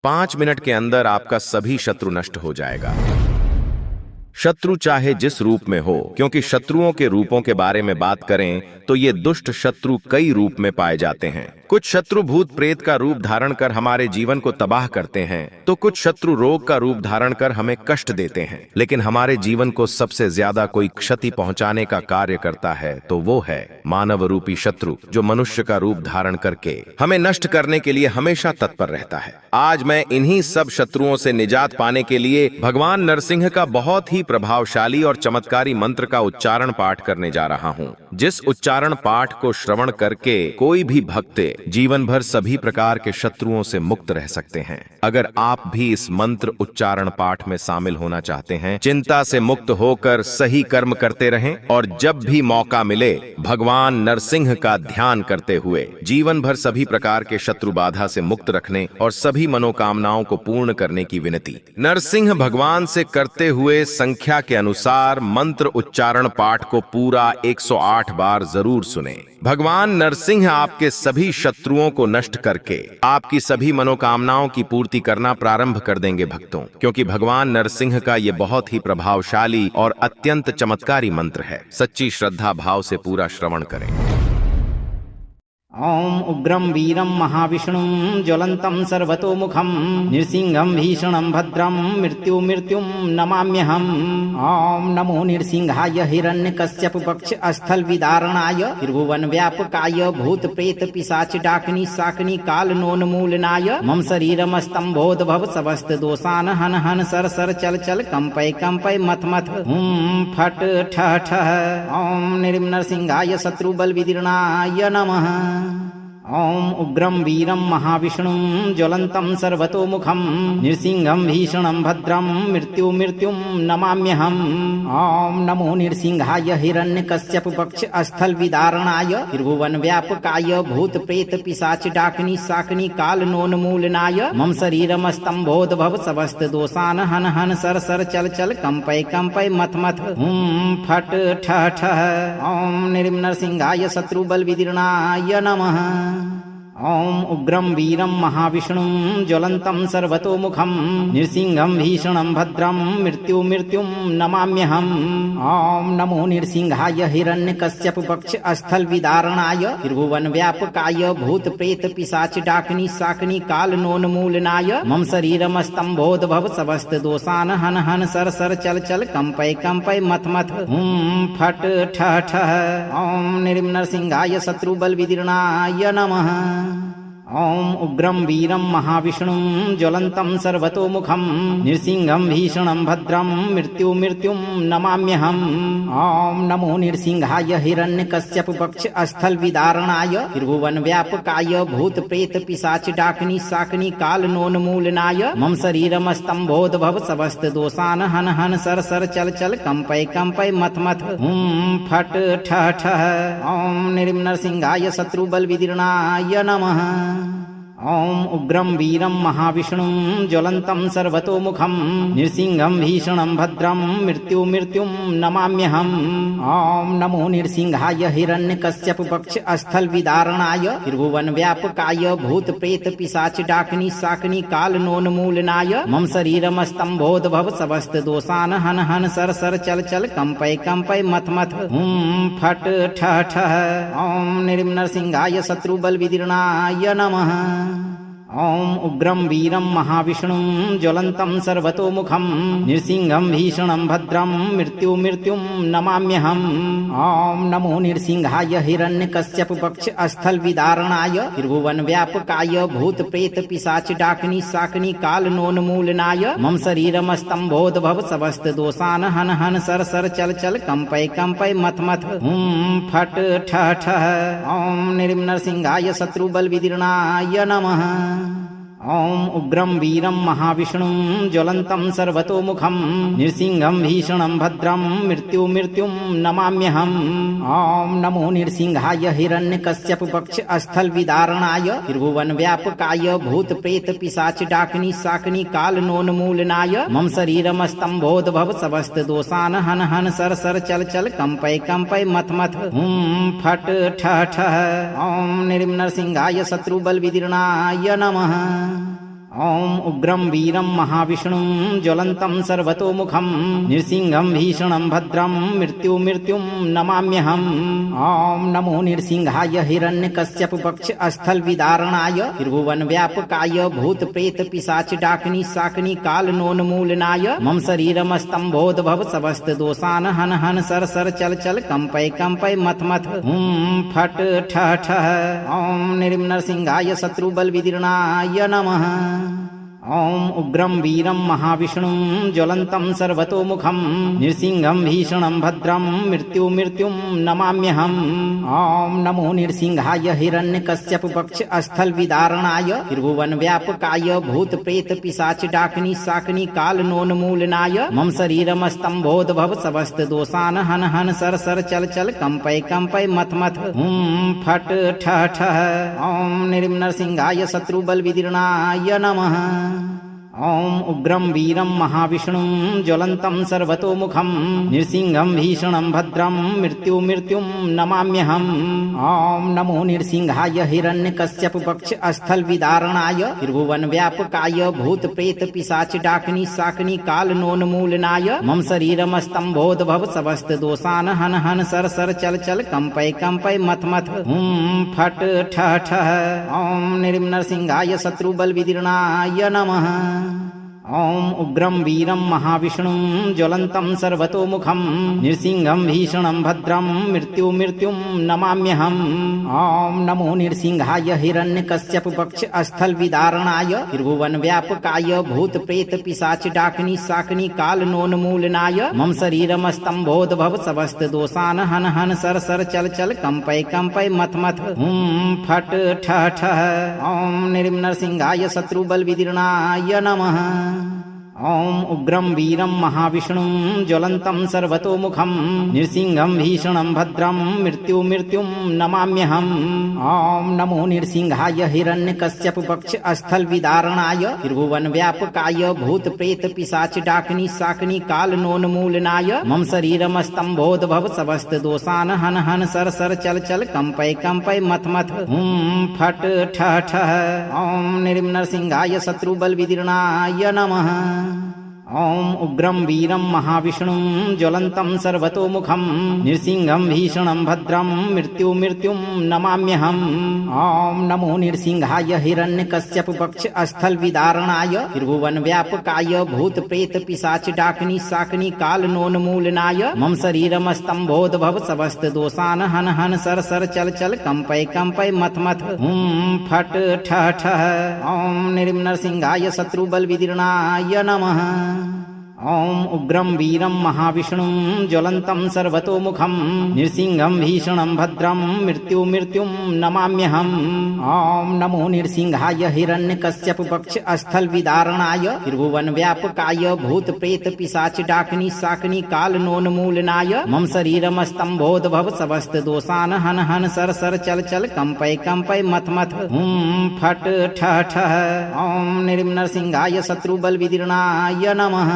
5 minute के अंदर आपका सभी शत्रु नष्ट हो जाएगा। शत्रु चाहे जिस रूप में हो, क्योंकि शत्रुओं के रूपों के बारे में बात करें तो ये दुष्ट शत्रु कई रूप में पाए जाते हैं। कुछ शत्रु भूत प्रेत का रूप धारण कर हमारे जीवन को तबाह करते हैं, तो कुछ शत्रु रोग का रूप धारण कर हमें कष्ट देते हैं। लेकिन हमारे जीवन को सबसे ज्यादा कोई क्षति पहुंचाने का कार्य करता है तो वो है मानव रूपी शत्रु, जो मनुष्य का रूप धारण करके हमें नष्ट करने के लिए हमेशा तत्पर रहता है। आज मैं इन्हीं सब शत्रुओं से निजात पाने के लिए भगवान नरसिंह का बहुत ही प्रभावशाली और चमत्कारी मंत्र का उच्चारण पाठ करने जा रहा हूँ, जिस उच्चारण पाठ को श्रवण करके कोई भी भक्त जीवन भर सभी प्रकार के शत्रुओं से मुक्त रह सकते हैं। अगर आप भी इस मंत्र उच्चारण पाठ में शामिल होना चाहते हैं, चिंता से मुक्त होकर सही कर्म करते रहें और जब भी मौका मिले भगवान नरसिंह का ध्यान करते हुए जीवन भर सभी प्रकार के शत्रु बाधा से मुक्त रखने और सभी मनोकामनाओं को पूर्ण करने की विनती। नरसिंह भगवान से करते हुए संख्या के अनुसार मंत्र उच्चारण पाठ को पूरा 108 बार जरूर सुने। भगवान नरसिंह आपके सभी शत्रुओं को नष्ट करके आपकी सभी मनोकामनाओं की पूर्ति करना प्रारंभ कर देंगे भक्तों, क्योंकि भगवान नरसिंह का ये बहुत ही प्रभावशाली और अत्यंत चमत्कारी मंत्र है। सच्ची श्रद्धा भाव से पूरा श्रवण करें। ओम उग्रं वीरं महाविष्णुं ज्वलन्तं सर्वतोमुखं नृसिंहं भीषणं भद्रं मृत्युं नमाम्यहम्। ओम नमो नृसिंहाय हिरण्यकश्यप पक्ष स्थल विदारणाय त्रिभुवन व्यापकाय भूत प्रेत पिशाच डाकिनी शाकिनी काल नोन्मूलनाय मम शरीरमस्तंभोद्भव समस्त दोषान हन हन सर सर चल चल कंपय कंपय मथ मथ हुम फट ठह ठह। ओम नृसिंहाय शत्रुबल विदीर्णाय नमः। ओम उग्रं वीरं महाविष्णुं ज्वलन्तं सर्वतोमुखं नृसिंहं भीषणं भद्रं मृत्युं नमाम्यहम्। ओम नमो नृसिंहाय हिरण्यकश्यप पक्ष स्थल विदारणाय त्रिभुवन व्यापकाय भूत प्रेत पिशाच डाकिनी शाकिनी काल नोन्मूलनाय मम शरीरमस्तंभोद्भव समस्त दोषान हन हन सर सर चल चल कंपय कंपय मथ मथ हुम फट ठह ठह। ओम नृसिंहाय शत्रुबल विदीर्णाय नमः। ओम उग्रं वीरं महाविष्णुं ज्वलन्तं सर्वतोमुखं नृसिंहं भीषणं भद्रं मृत्युं नमाम्यहम्। ओम नमो नृसिंहाय हिरण्यकश्यप पक्ष स्थल विदारणाय त्रिभुवन व्यापकाय भूत प्रेत पिशाच डाकिनी शाकिनी काल नोन्मूलनाय मम शरीरमस्तंभोद्भव समस्त दोषान हन हन सर सर चल चल कंपय कंपय मथ मथ हुम फट ठह ठह। ओम नृसिंहाय शत्रुबल विदीर्णाय नमः। ओम उग्रं वीरं महाविष्णुं ज्वलन्तं सर्वतोमुखं नृसिंहं भीषणं भद्रं मृत्युं नमाम्यहम्। ओम नमो नृसिंहाय हिरण्यकश्यप पक्ष स्थल विदारणाय त्रिभुवन व्यापकाय भूत प्रेत पिशाच डाकिनी शाकिनी काल नोन्मूलनाय मम शरीरमस्तंभोद्भव समस्त दोषान हन हन सर सर चल चल कंपय कंपय मथ मथ हुम फट ठह ठह। ओम नृसिंहाय शत्रुबल विदीर्णाय नमः। ओम उग्रं वीरं महाविष्णुं ज्वलन्तं सर्वतोमुखं नृसिंहं भीषणं भद्रं मृत्युं नमाम्यहम्। ओम नमो नृसिंहाय हिरण्यकश्यप पक्ष स्थल विदारणाय त्रिभुवन व्यापकाय भूत प्रेत पिशाच डाकिनी शाकिनी काल नोन्मूलनाय मम शरीरमस्तंभोद्भव समस्त दोषान हन हन सर सर चल चल कंपय कंपय मथ मथ हुम फट ठह ठह। ओम नृसिंहाय शत्रुबल विदीर्णाय नमः। ओम उग्रं वीरं महाविष्णुं ज्वलन्तं सर्वतोमुखं नृसिंहं भीषणं भद्रं मृत्युं नमाम्यहम्। ओम नमो नृसिंहाय हिरण्यकश्यप पक्ष स्थल विदारणाय त्रिभुवन व्यापकाय भूत प्रेत पिशाच डाकिनी शाकिनी काल नोन्मूलनाय मम शरीरमस्तंभोद्भव समस्त दोषान हन हन सर सर चल चल कंपय कंपय मथ मथ हुम फट ठह ठह। ओम नृसिंहाय शत्रुबल विदीर्णाय नमः। ओम उग्रं वीरं महाविष्णुं ज्वलन्तं सर्वतोमुखं नृसिंहं भीषणं भद्रं मृत्युं नमाम्यहम्। ओम नमो नृसिंहाय हिरण्यकश्यप पक्ष स्थल विदारणाय त्रिभुवन व्यापकाय भूत प्रेत पिशाच डाकिनी शाकिनी काल नोन्मूलनाय मम शरीरमस्तंभोद्भव समस्त दोषान हन हन सर सर चल चल कंपय कंपय मथ मथ हुम फट ठह ठह। ओम नृसिंहाय शत्रुबल विदीर्णाय नमः। ॐ उग्रं वीरं महाविष्णुं ज्वलन्तं सर्वतोमुखं नृसिंहं भीषणं भद्रं मृत्युं नमाम्यहम् ॐ नमो नृसिंहाय हिरण्यकश्यपपक्षस्थलविदारणाय त्रिभुवनव्यापकाय भूतप्रेतपिशाचडाकिनी शाकिनी कालनोन्मूलनाय मम शरीरमस्तम्भोद्भव समस्तदोषान् हन हन सर सर चल चल कंपय कंपय मथ मथ हुं फट ठः ठः ॐ नृसिंहाय शत्रुबलविदीर्णाय नमः ॐ उग्रं वीरं महाविष्णुं ज्वलन्तं सर्वतोमुखं नृसिंहं भीषणं भद्रं मृत्युं नमाम्यहम् ॐ नमो नृसिंहाय हिरण्यकश्यपपक्षस्थलविदारणाय त्रिभुवनव्यापकाय भूतप्रेतपिशाचडाकिनी शाकिनी कालनोन्मूलनाय मम शरीरमस्तम्भोद्भव समस्तदोषान् हन हन सर सर चल चल कंपय कंपय मथ मथ हुं फट ठः ठः ॐ नृसिंहाय शत्रुबलविदीर्णाय नमः ॐ उग्रं वीरं महाविष्णुं ज्वलन्तं सर्वतोमुखं नृसिंहं भीषणं भद्रं मृत्युं नमाम्यहम् ॐ नमो नृसिंहाय हिरण्यकश्यपपक्षस्थलविदारणाय त्रिभुवनव्यापकाय भूतप्रेतपिशाचडाकिनी शाकिनी कालनोन्मूलनाय मम शरीरमस्तम्भोद्भव समस्तदोषान् हन हन सर सर चल चल कंपय कंपय मथ मथ हुं फट ठः ठः ॐ नृसिंहाय शत्रुबलविदीर्णाय नमः ॐ उग्रं वीरं महाविष्णुं ज्वलन्तं सर्वतोमुखं नृसिंहं भीषणं भद्रं मृत्युं नमाम्यहम् ॐ नमो नृसिंहाय हिरण्यकश्यपपक्षस्थलविदारणाय त्रिभुवनव्यापकाय भूतप्रेतपिशाचडाकिनी शाकिनी कालनोन्मूलनाय मम शरीरमस्तम्भोद्भव समस्तदोषान् हन हन सर सर चल चल कंपय कंपय मथ मथ हुं फट ठः ठः ॐ नृसिंहाय शत्रुबलविदीर्णाय नमः ॐ उग्रं वीरं महाविष्णुं ज्वलन्तं सर्वतोमुखं नृसिंहं भीषणं भद्रं मृत्युं नमाम्यहम् ॐ नमो नृसिंहाय हिरण्यकश्यपपक्षस्थलविदारणाय त्रिभुवनव्यापकाय भूतप्रेतपिशाचडाकिनी शाकिनी कालनोन्मूलनाय मम शरीरमस्तम्भोद्भव समस्तदोषान् हन हन सर सर चल चल कंपय कंपय मथ मथ हुं फट ठः ठः ॐ नृसिंहाय शत्रुबलविदीर्णाय नमः ॐ उग्रं वीरं महाविष्णुं ज्वलन्तं सर्वतोमुखं नृसिंहं भीषणं भद्रं मृत्युं नमाम्यहम् ॐ नमो नृसिंहाय हिरण्यकश्यपपक्षस्थलविदारणाय त्रिभुवनव्यापकाय भूतप्रेतपिशाचडाकिनी शाकिनी कालनोन्मूलनाय मम शरीरमस्तम्भोद्भव समस्तदोषान् हन हन सर सर चल चल कंपय कंपय मथ मथ हुं फट ठः ठः ॐ नृसिंहाय शत्रुबलविदीर्णाय नमः ॐ उग्रं वीरं महाविष्णुं ज्वलन्तं सर्वतोमुखं नृसिंहं भीषणं भद्रं मृत्युं नमाम्यहम् ॐ नमो नृसिंहाय हिरण्यकश्यपपक्षस्थलविदारणाय त्रिभुवनव्यापकाय भूतप्रेतपिशाचडाकिनी शाकिनी कालनोन्मूलनाय मम शरीरमस्तम्भोद्भव समस्तदोषान् हन हन सर सर चल चल कंपय कंपय मथ मथ हुं फट ठः ठः ॐ नृसिंहाय शत्रुबलविदीर्णाय नमः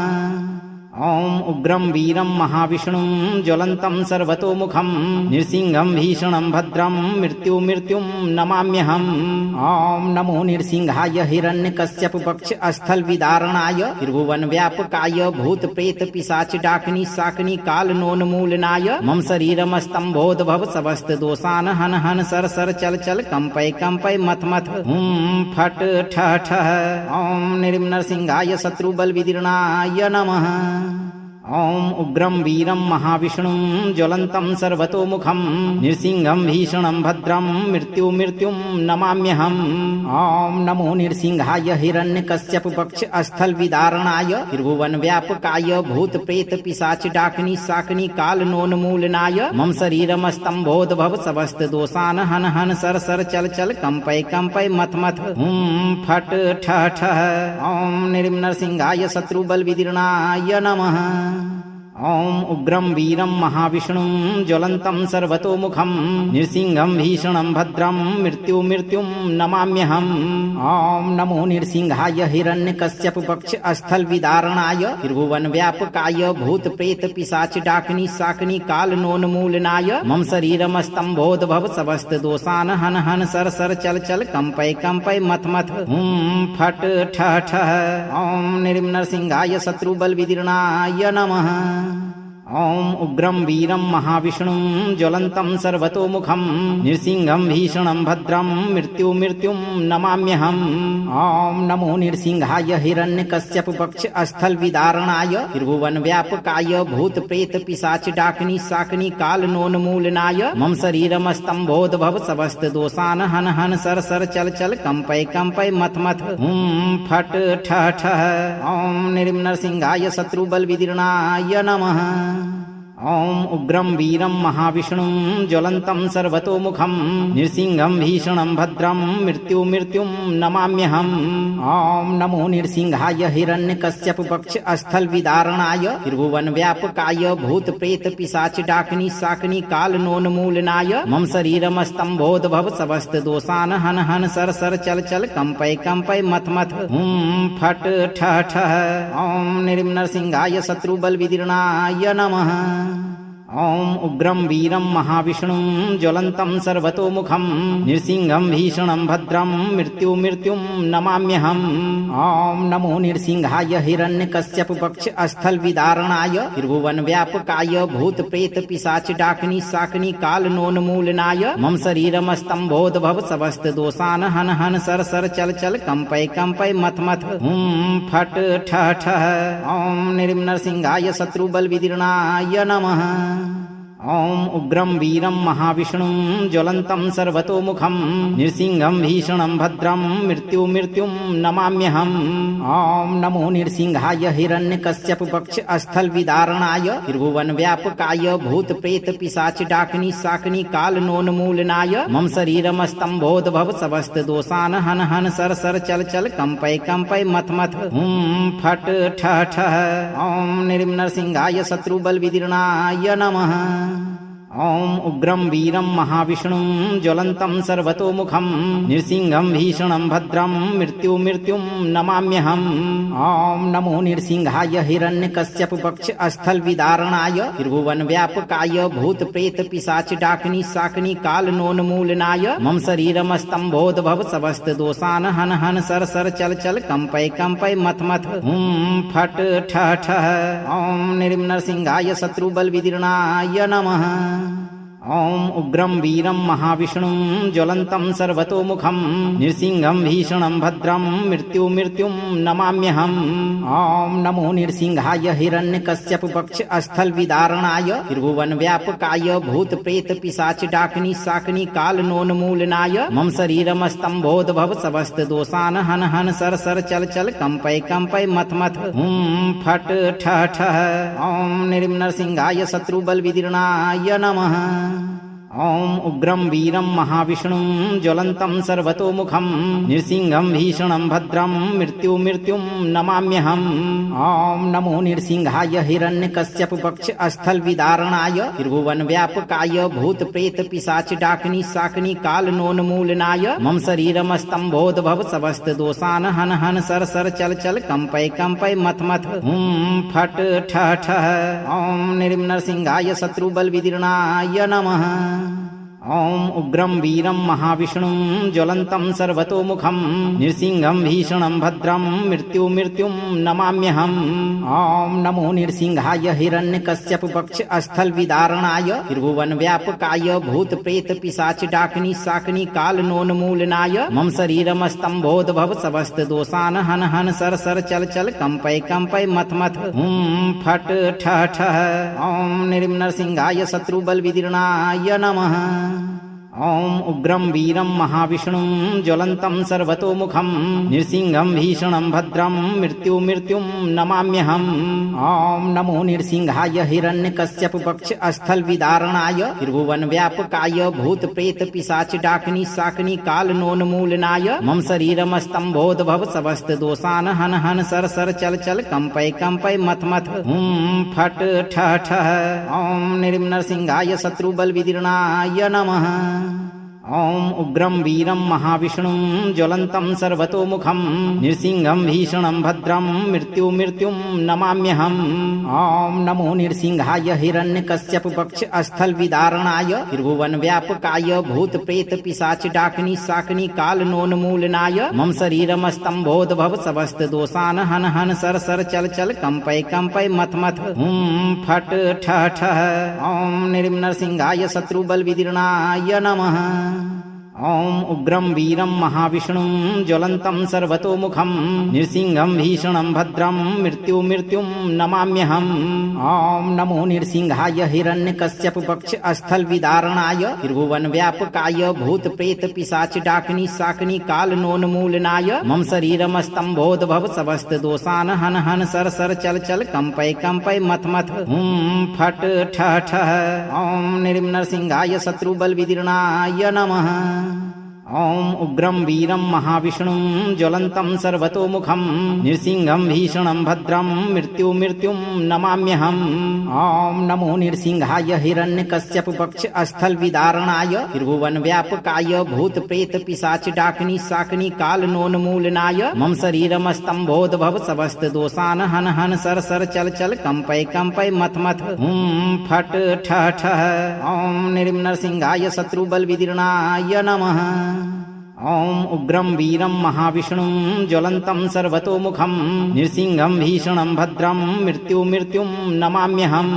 ॐ उग्रं वीरं महाविष्णुं ज्वलन्तं सर्वतोमुखं नृसिंहं भीषणं भद्रं मृत्युं नमाम्यहम् ॐ नमो नृसिंहाय हिरण्यकश्यपपक्षस्थलविदारणाय त्रिभुवनव्यापकाय भूतप्रेतपिशाचडाकिनी शाकिनी कालनोन्मूलनाय मम शरीरमस्तम्भोद्भव समस्तदोषान् हन हन सर सर चल चल कंपय कंपय मथ मथ हुं फट ठः ठः ॐ नृसिंहाय शत्रुबलविदीर्णाय नमः ॐ उग्रं वीरं महाविष्णुं ज्वलन्तं सर्वतोमुखं नृसिंहं भीषणं भद्रं मृत्युं नमाम्यहम् ॐ नमो नृसिंहाय हिरण्यकश्यपपक्षस्थलविदारणाय त्रिभुवनव्यापकाय भूतप्रेतपिशाचडाकिनी शाकिनी कालनोन्मूलनाय मम शरीरमस्तम्भोद्भव समस्तदोषान् हन हन सर सर चल चल कंपय कंपय मथ मथ हुं फट ठः ठः ॐ नृसिंहाय शत्रुबलविदीर्णाय नमः ॐ उग्रं वीरं महाविष्णुं ज्वलन्तं सर्वतोमुखं नृसिंहं भीषणं भद्रं मृत्युं नमाम्यहम् ॐ नमो नृसिंहाय हिरण्यकश्यपपक्षस्थलविदारणाय त्रिभुवनव्यापकाय भूतप्रेतपिशाचडाकिनी शाकिनी कालनोन्मूलनाय मम शरीरमस्तम्भोद्भव समस्तदोषान् हन हन सर सर चल चल कंपय कंपय मथ मथ हुं फट ठः ठः ॐ नृसिंहाय शत्रुबलविदीर्णाय नमः ॐ उग्रं वीरं महाविष्णुं ज्वलन्तं सर्वतोमुखं नृसिंहं भीषणं भद्रं मृत्युं नमाम्यहम् ॐ नमो नृसिंहाय हिरण्यकश्यपपक्षस्थलविदारणाय त्रिभुवनव्यापकाय भूतप्रेतपिशाचडाकिनी शाकिनी कालनोन्मूलनाय मम शरीरमस्तम्भोद्भव समस्तदोषान् हन हन सर सर चल चल कंपय कंपय मथ मथ हुं फट ठः ठः ॐ नृसिंहाय शत्रुबलविदीर्णाय नमः ॐ उग्रं वीरं महाविष्णुं ज्वलन्तं सर्वतोमुखं नृसिंहं भीषणं भद्रं मृत्युं नमाम्यहम् ॐ नमो नृसिंहाय हिरण्यकश्यपपक्षस्थलविदारणाय त्रिभुवनव्यापकाय भूतप्रेतपिशाचडाकिनी शाकिनी कालनोन्मूलनाय मम शरीरमस्तम्भोद्भव समस्तदोषान् हन हन सर सर चल चल कंपय कंपय मथ मथ हुं फट ठः ठः ॐ नृसिंहाय शत्रुबलविदीर्णाय नमः ॐ उग्रं वीरं महाविष्णुं ज्वलन्तं सर्वतोमुखं नृसिंहं भीषणं भद्रं मृत्युं नमाम्यहम् ॐ नमो नृसिंहाय हिरण्यकश्यपपक्षस्थलविदारणाय त्रिभुवनव्यापकाय भूतप्रेतपिशाचडाकिनी शाकिनी कालनोन्मूलनाय मम शरीरमस्तम्भोद्भव समस्तदोषान् हन हन सर सर चल चल कंपय कंपय मथ मथ हुं फट ठः ठः ॐ नृसिंहाय शत्रुबलविदीर्णाय नमः ॐ उग्रं वीरं महाविष्णुं ज्वलन्तं सर्वतोमुखं नृसिंहं भीषणं भद्रं मृत्युं नमाम्यहम् ॐ नमो नृसिंहाय हिरण्यकश्यपपक्षस्थलविदारणाय त्रिभुवनव्यापकाय भूतप्रेतपिशाचडाकिनी शाकिनी कालनोन्मूलनाय मम शरीरमस्तम्भोद्भव समस्तदोषान् हन हन सर सर चल चल कंपय कंपय मथ मथ हुं फट ठः ठः ॐ नृसिंहाय शत्रुबलविदीर्णाय नमः ॐ उग्रं वीरं महाविष्णुं ज्वलन्तं सर्वतोमुखं नृसिंहं भीषणं भद्रं मृत्युं नमाम्यहम् ॐ नमो नृसिंहाय हिरण्यकश्यपपक्षस्थलविदारणाय त्रिभुवनव्यापकाय भूतप्रेतपिशाचडाकिनी शाकिनी कालनोन्मूलनाय मम शरीरमस्तम्भोद्भव समस्तदोषान् हन हन सर सर चल चल कंपय कंपय मथ मथ हुं फट ठः ठः ॐ नृसिंहाय शत्रुबलविदीर्णाय नमः ॐ उग्रं वीरं महाविष्णुं ज्वलन्तं सर्वतोमुखं नृसिंहं भीषणं भद्रं मृत्युं नमाम्यहम् ॐ नमो नृसिंहाय हिरण्यकश्यपपक्षस्थलविदारणाय त्रिभुवनव्यापकाय भूतप्रेतपिशाचडाकिनी शाकिनी कालनोन्मूलनाय मम शरीरमस्तम्भोद्भव समस्तदोषान् हन हन सर सर चल चल कंपय कंपय मथ मथ हुं फट ठः ठः ॐ नृसिंहाय शत्रुबलविदीर्णाय नमः ॐ उग्रं वीरं महाविष्णुं ज्वलन्तं सर्वतोमुखं नृसिंहं भीषणं भद्रं मृत्युं नमाम्यहम् ॐ नमो नृसिंहाय हिरण्यकश्यपपक्षस्थलविदारणाय त्रिभुवनव्यापकाय भूतप्रेतपिशाचडाकिनी शाकिनी कालनोन्मूलनाय मम शरीरमस्तम्भोद्भव समस्तदोषान् हन हन सर सर चल चल कंपय कंपय मथ मथ हुं फट ठः ठः ॐ नृसिंहाय शत्रुबलविदीर्णाय नमः ॐ उग्रं वीरं महाविष्णुं ज्वलन्तं सर्वतोमुखं नृसिंहं भीषणं भद्रं मृत्युं नमाम्यहम् ॐ नमो नृसिंहाय हिरण्यकश्यपपक्षस्थलविदारणाय त्रिभुवनव्यापकाय भूतप्रेतपिशाचडाकिनी शाकिनी कालनोन्मूलनाय मम शरीरमस्तम्भोद्भव समस्तदोषान् हन हन सर सर चल चल कंपय कंपय मथ मथ हुं फट ठः ठः ॐ नृसिंहाय शत्रुबलविदीर्णाय नमः ॐ उग्रं वीरं महाविष्णुं ज्वलन्तं सर्वतोमुखं नृसिंहं भीषणं भद्रं मृत्युं नमाम्यहम् ॐ नमो नृसिंहाय हिरण्यकश्यपपक्षस्थलविदारणाय त्रिभुवनव्यापकाय भूतप्रेतपिशाचडाकिनी शाकिनी कालनोन्मूलनाय मम शरीरमस्तम्भोद्भव समस्तदोषान् हन हन सर सर चल चल कंपय कंपय मथ मथ हुं फट ठः ठः ॐ नृसिंहाय शत्रुबलविदीर्णाय नमः। ॐ उग्रं वीरं महाविष्णुं ज्वलन्तं सर्वतोमुखं नृसिंहं भीषणं भद्रं मृत्युं नमाम्यहम् ॐ नमो नृसिंहाय हिरण्यकश्यपपक्षस्थलविदारणाय त्रिभुवनव्यापकाय भूतप्रेतपिशाचडाकिनी शाकिनी कालनोन्मूलनाय मम शरीरमस्तम्भोद्भव समस्तदोषान् हन हन सर सर चल चल कंपय कंपय मथ मथ हुं फट ठः ठः ॐ नृसिंहाय शत्रुबलविदीर्णाय नमः। ॐ उग्रं वीरं महाविष्णुं ज्वलन्तं सर्वतोमुखं नृसिंहं भीषणं भद्रं मृत्युं नमाम्यहम् ॐ नमो नृसिंहाय हिरण्यकश्यपपक्षस्थलविदारणाय त्रिभुवनव्यापकाय भूतप्रेतपिशाचडाकिनी शाकिनी कालनोन्मूलनाय मम शरीरमस्तम्भोद्भव समस्तदोषान् हन हन सर सर चल चल कंपय कंपय मथ मथ हुं फट ठः ठः ॐ नृसिंहाय शत्रुबलविदीर्णाय नमः। ॐ उग्रं वीरं महाविष्णुं ज्वलन्तं सर्वतोमुखं नृसिंहं भीषणं भद्रं मृत्युं नमाम्यहम् ॐ नमो नृसिंहाय हिरण्यकश्यपपक्षस्थलविदारणाय त्रिभुवनव्यापकाय भूतप्रेतपिशाचडाकिनी शाकिनी कालनोन्मूलनाय मम शरीरमस्तम्भोद्भव समस्तदोषान् हन हन सर सर चल चल कंपय कंपय मथ मथ हुं फट ठः ठः ॐ नृसिंहाय शत्रुबलविदीर्णाय नमः। ॐ उग्रं वीरं महाविष्णुं ज्वलन्तं सर्वतोमुखं नृसिंहं भीषणं भद्रं मृत्युं नमाम्यहम्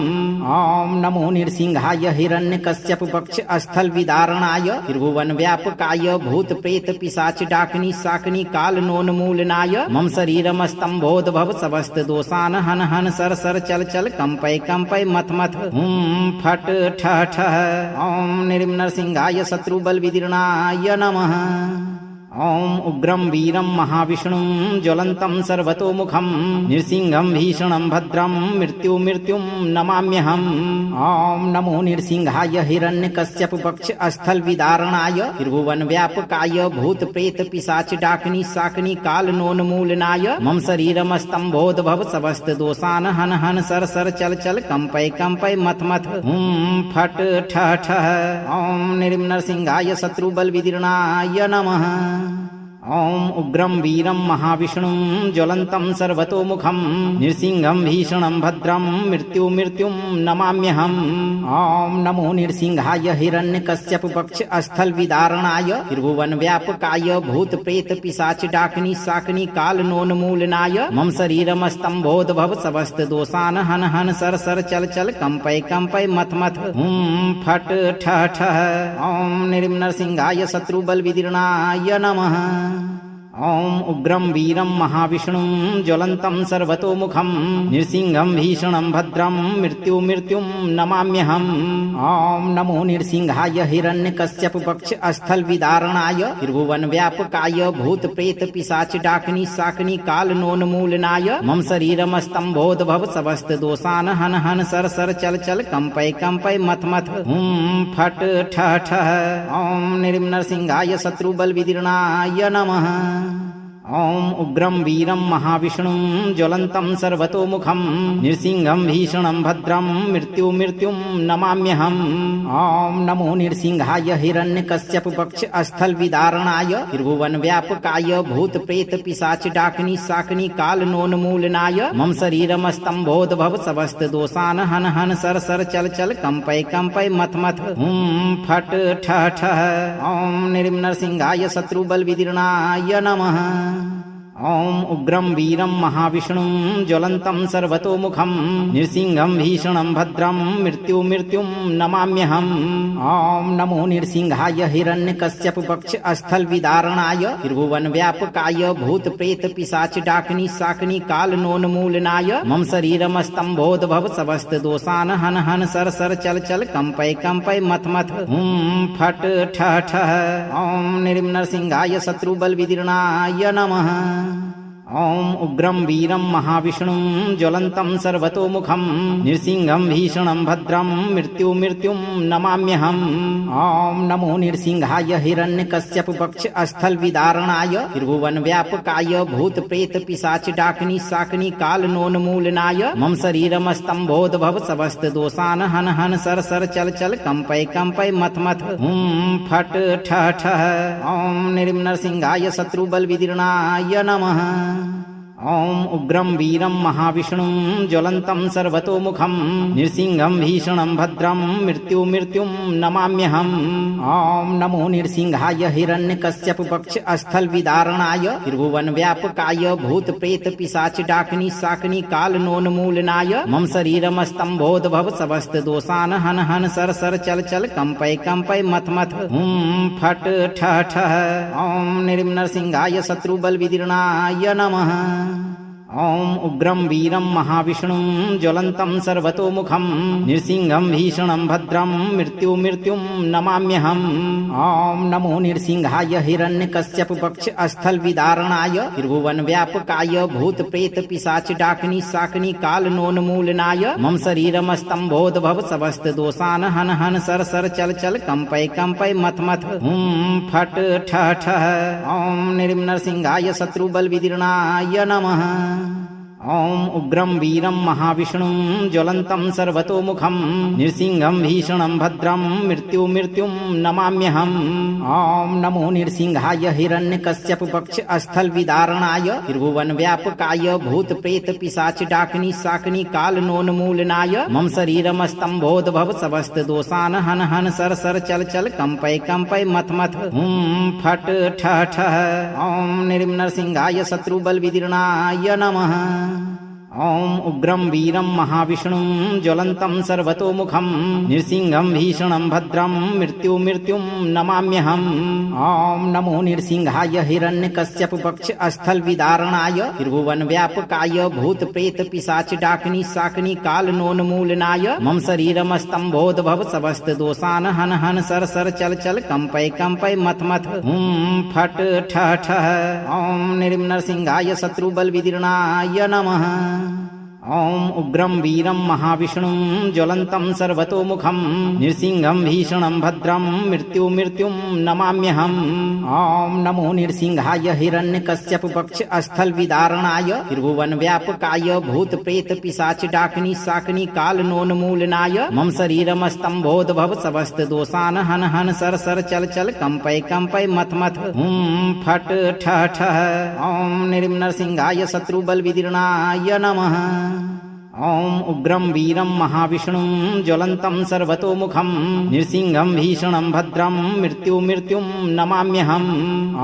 ॐ नमो नृसिंहाय हिरण्यकश्यपपक्षस्थलविदारणाय त्रिभुवनव्यापकाय भूतप्रेतपिशाचडाकिनी शाकिनी कालनोन्मूलनाय मम शरीरमस्तम्भोद्भव समस्तदोषान् हन हन सर सर चल चल कंपय कंपय मथ मथ हुं फट ठः ठः ॐ नृसिंहाय शत्रुबलविदीर्णाय नमः। ॐ उग्रं वीरं महाविष्णुं ज्वलन्तं सर्वतोमुखं नृसिंहं भीषणं भद्रं मृत्युं नमाम्यहम् ॐ नमो नृसिंहाय हिरण्यकश्यपपक्षस्थलविदारणाय त्रिभुवनव्यापकाय भूतप्रेतपिशाचडाकिनी शाकिनी कालनोन्मूलनाय मम शरीरमस्तम्भोद्भव समस्तदोषान् हन हन सर सर चल चल कंपय कंपय मथ मथ हुं फट ठः ठः ॐ नृसिंहाय शत्रुबलविदीर्णाय नमः। ॐ उग्रं वीरं महाविष्णुं ज्वलन्तं सर्वतोमुखं नृसिंहं भीषणं भद्रं मृत्युं नमाम्यहम् ॐ नमो नृसिंहाय हिरण्यकश्यपपक्षस्थलविदारणाय त्रिभुवनव्यापकाय भूतप्रेतपिशाचडाकिनी शाकिनी कालनोन्मूलनाय मम शरीरमस्तम्भोद्भव समस्तदोषान् हन हन सर सर चल चल कंपय कंपय मथ मथ हुं फट ठः ठः ॐ नृसिंहाय शत्रुबलविदीर्णाय नमः। ॐ उग्रं वीरं महाविष्णुं ज्वलन्तं सर्वतोमुखं नृसिंहं भीषणं भद्रं मृत्युं नमाम्यहम् ॐ नमो नृसिंहाय हिरण्यकश्यपपक्षस्थलविदारणाय त्रिभुवनव्यापकाय भूतप्रेतपिशाचडाकिनी शाकिनी कालनोन्मूलनाय मम शरीरमस्तम्भोद्भव समस्तदोषान् हन हन सर सर चल चल कंपय कंपय मथ मथ हुं फट ठः ठः ॐ नृसिंहाय शत्रुबलविदीर्णाय नमः। ॐ उग्रं वीरं महाविष्णुं ज्वलन्तं सर्वतोमुखं नृसिंहं भीषणं भद्रं मृत्युं नमाम्यहम् ॐ नमो नृसिंहाय हिरण्यकश्यपपक्षस्थलविदारणाय त्रिभुवनव्यापकाय भूतप्रेतपिशाचडाकिनी शाकिनी कालनोन्मूलनाय मम शरीरमस्तम्भोद्भव समस्तदोषान् हन हन सर सर चल चल कंपय कंपय मथ मथ हुं फट ठः ठः ॐ नृसिंहाय शत्रुबलविदीर्णाय नमः। ॐ उग्रं वीरं महाविष्णुं ज्वलन्तं सर्वतोमुखं नृसिंहं भीषणं भद्रं मृत्युं नमाम्यहम् ॐ नमो नृसिंहाय हिरण्यकश्यपपक्षस्थलविदारणाय त्रिभुवनव्यापकाय भूतप्रेतपिशाचडाकिनी शाकिनी कालनोन्मूलनाय मम शरीरमस्तम्भोद्भव समस्तदोषान् हन हन सर सर चल चल कंपय कंपय मथ मथ हुं फट ठः ठः ॐ नृसिंहाय शत्रुबलविदीर्णाय नमः। ॐ उग्रं वीरं महाविष्णुं ज्वलन्तं सर्वतोमुखं नृसिंहं भीषणं भद्रं मृत्युं नमाम्यहम् ॐ नमो नृसिंहाय हिरण्यकश्यपपक्षस्थलविदारणाय त्रिभुवनव्यापकाय भूतप्रेतपिशाचडाकिनी शाकिनी कालनोन्मूलनाय मम शरीरमस्तम्भोद्भव समस्तदोषान् हन हन सर सर चल चल कंपय कंपय मथ मथ हुं फट ठः ठः ॐ नृसिंहाय शत्रुबलविदीर्णाय नमः। ॐ उग्रं वीरं महाविष्णुं ज्वलन्तं सर्वतोमुखं नृसिंहं भीषणं भद्रं मृत्युं नमाम्यहम् ॐ नमो नृसिंहाय हिरण्यकश्यपपक्षस्थलविदारणाय त्रिभुवनव्यापकाय भूतप्रेतपिशाचडाकिनी शाकिनी कालनोन्मूलनाय मम शरीरमस्तम्भोद्भव समस्तदोषान् हन हन सर सर चल चल कंपय कंपय मथ मथ हुं फट ठः ठः ॐ नृसिंहाय शत्रुबलविदीर्णाय नमः। ॐ उग्रं वीरं महाविष्णुं ज्वलन्तं सर्वतोमुखं नृसिंहं भीषणं भद्रं मृत्युं नमाम्यहम् ॐ नमो नृसिंहाय हिरण्यकश्यपपक्षस्थलविदारणाय त्रिभुवनव्यापकाय भूतप्रेतपिशाचडाकिनी शाकिनी कालनोन्मूलनाय मम शरीरमस्तम्भोद्भव समस्तदोषान् हन हन सर सर चल चल कंपय कंपय मथ मथ हुं फट ठः ठः ॐ नृसिंहाय शत्रुबलविदीर्णाय नमः। ॐ उग्रं वीरं महाविष्णुं ज्वलन्तं सर्वतोमुखं नृसिंहं भीषणं भद्रं मृत्युं नमाम्यहम् ॐ नमो नृसिंहाय हिरण्यकश्यपपक्षस्थलविदारणाय त्रिभुवनव्यापकाय भूतप्रेतपिशाचडाकिनी शाकिनी कालनोन्मूलनाय मम शरीरमस्तम्भोद्भव समस्तदोषान् हन हन सर सर चल चल कंपय कंपय मथ मथ हुं फट ठः ठः ॐ नृसिंहाय शत्रुबलविदीर्णाय नमः। ॐ उग्रं वीरं महाविष्णुं ज्वलन्तं सर्वतोमुखं नृसिंहं भीषणं भद्रं मृत्युं नमाम्यहम् ॐ नमो नृसिंहाय हिरण्यकश्यपपक्षस्थलविदारणाय त्रिभुवनव्यापकाय भूतप्रेतपिशाचडाकिनी शाकिनी कालनोन्मूलनाय मम शरीरमस्तम्भोद्भव समस्तदोषान् हन हन सर सर चल चल कंपय कंपय मथ मथ हुं फट ठः ठः ॐ नृसिंहाय शत्रुबलविदीर्णाय नमः। ॐ उग्रं वीरं महाविष्णुं ज्वलन्तं सर्वतोमुखं नृसिंहं भीषणं भद्रं मृत्युं नमाम्यहम् ॐ नमो नृसिंहाय हिरण्यकश्यपपक्षस्थलविदारणाय त्रिभुवनव्यापकाय भूतप्रेतपिशाचडाकिनी शाकिनी कालनोन्मूलनाय मम शरीरमस्तम्भोद्भव समस्तदोषान् हन हन सर सर चल चल कंपय कंपय मथ मथ हुं फट ठः ठः ॐ नृसिंहाय शत्रुबलविदीर्णाय नमः। ॐ उग्रं वीरं महाविष्णुं ज्वलन्तं सर्वतोमुखं नृसिंहं भीषणं भद्रं मृत्युं नमाम्यहम्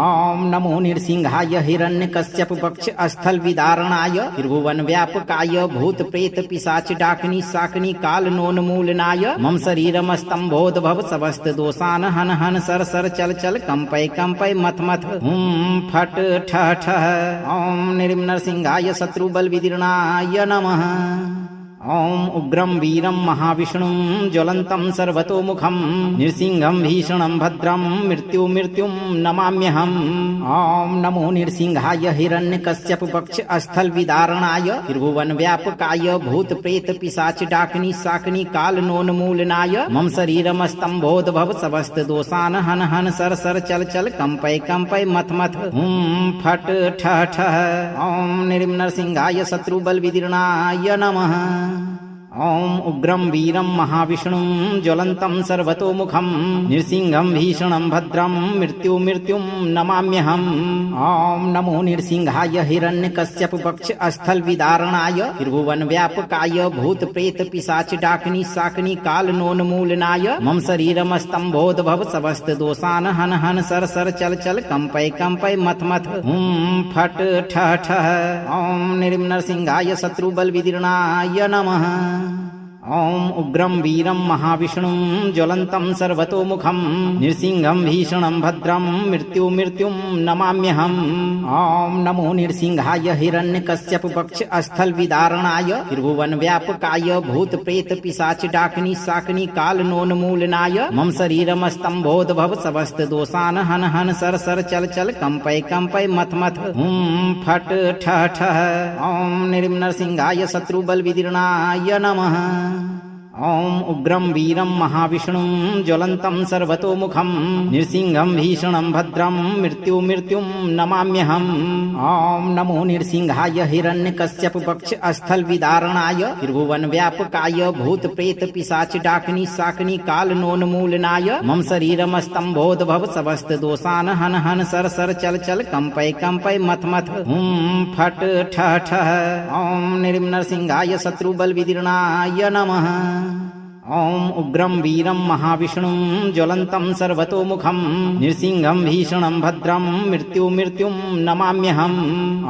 ॐ नमो नृसिंहाय हिरण्यकश्यपपक्षस्थलविदारणाय त्रिभुवनव्यापकाय भूतप्रेतपिशाचडाकिनी शाकिनी कालनोन्मूलनाय मम शरीरमस्तम्भोद्भव समस्तदोषान् हन हन सर सर चल चल कंपय कंपय मथ मथ हुं फट ठः ठः ॐ नृसिंहाय शत्रुबलविदीर्णाय नमः। ॐ उग्रं वीरं महाविष्णुं ज्वलन्तं सर्वतोमुखं नृसिंहं भीषणं भद्रं मृत्युं नमाम्यहम् ॐ नमो नृसिंहाय हिरण्यकश्यपपक्षस्थलविदारणाय त्रिभुवनव्यापकाय भूतप्रेतपिशाचडाकिनी शाकिनी कालनोन्मूलनाय मम शरीरमस्तम्भोद्भव समस्तदोषान् हन हन सर सर चल चल कंपय कंपय मथ मथ हुं फट ठः ठः ॐ नृसिंहाय शत्रुबलविदीर्णाय नमः। ॐ उग्रं वीरं महाविष्णुं ज्वलन्तं सर्वतोमुखं नृसिंहं भीषणं भद्रं मृत्युं नमाम्यहम् ॐ नमो नृसिंहाय हिरण्यकश्यपपक्षस्थलविदारणाय त्रिभुवनव्यापकाय भूतप्रेतपिशाचडाकिनी शाकिनी कालनोन्मूलनाय मम शरीरमस्तम्भोद्भव समस्तदोषान् हन हन सर सर चल चल कंपय कंपय मथ मथ हुं फट ठः ठः ॐ नृसिंहाय शत्रुबलविदीर्णाय नमः। ॐ उग्रं वीरं महाविष्णुं ज्वलन्तं सर्वतोमुखं नृसिंहं भीषणं भद्रं मृत्युं नमाम्यहम् ॐ नमो नृसिंहाय हिरण्यकश्यपपक्षस्थलविदारणाय त्रिभुवनव्यापकाय भूतप्रेतपिशाचडाकिनी शाकिनी कालनोन्मूलनाय मम शरीरमस्तम्भोद्भव समस्तदोषान् हन हन सर सर चल चल कंपय कंपय मथ मथ हुं फट ठः ठः ॐ नृसिंहाय शत्रुबलविदीर्णाय नमः। ॐ उग्रं वीरं महाविष्णुं ज्वलन्तं सर्वतोमुखं नृसिंहं भीषणं भद्रं मृत्युं नमाम्यहम् ॐ नमो नृसिंहाय हिरण्यकश्यपपक्षस्थलविदारणाय त्रिभुवनव्यापकाय भूतप्रेतपिशाचडाकिनी शाकिनी कालनोन्मूलनाय मम शरीरमस्तम्भोद्भव समस्तदोषान् हन हन सर सर चल चल कंपय कंपय मथ मथ हुं फट ठः ठः ॐ नृसिंहाय शत्रुबलविदीर्णाय नमः। ॐ उग्रं वीरं महाविष्णुं ज्वलन्तं सर्वतोमुखं नृसिंहं भीषणं भद्रं मृत्युं नमाम्यहम्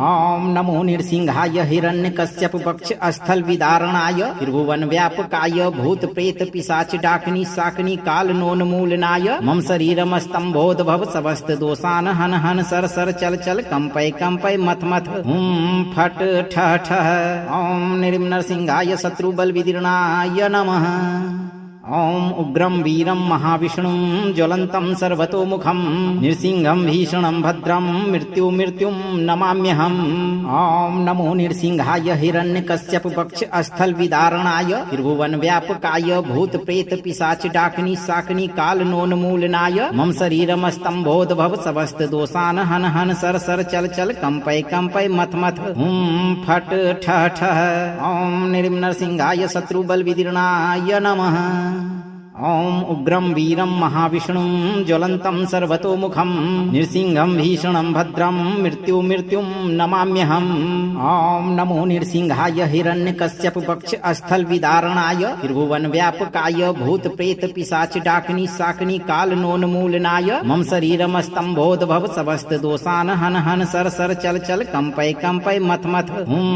ॐ नमो नृसिंहाय हिरण्यकश्यपपक्षस्थलविदारणाय त्रिभुवनव्यापकाय भूतप्रेतपिशाचडाकिनी शाकिनी कालनोन्मूलनाय मम शरीरमस्तम्भोद्भव समस्तदोषान् हन हन सर सर चल चल कंपय कंपय मथ मथ हुं फट ठः ठः ॐ नृसिंहाय शत्रुबलविदीर्णाय नमः। ॐ उग्रं वीरं महाविष्णुं ज्वलन्तं सर्वतोमुखं नृसिंहं भीषणं भद्रं मृत्युं नमाम्यहम् ॐ नमो नृसिंहाय हिरण्यकश्यपपक्षस्थलविदारणाय त्रिभुवनव्यापकाय भूतप्रेतपिशाचडाकिनी शाकिनी कालनोन्मूलनाय मम शरीरमस्तम्भोद्भव समस्तदोषान् हन हन सर सर चल चल कंपय कंपय मथ मथ हुं फट ठः ठः ॐ नृसिंहाय शत्रुबलविदीर्णाय नमः। ॐ उग्रं वीरं महाविष्णुं ज्वलन्तं सर्वतोमुखं नृसिंहं भीषणं भद्रं मृत्युं नमाम्यहम् ॐ नमो नृसिंहाय हिरण्यकश्यपपक्षस्थलविदारणाय त्रिभुवनव्यापकाय भूतप्रेतपिशाचडाकिनी शाकिनी कालनोन्मूलनाय मम शरीरमस्तम्भोद्भव समस्तदोषान् हन हन सर सर चल चल कंपय कंपय मथ मथ हुं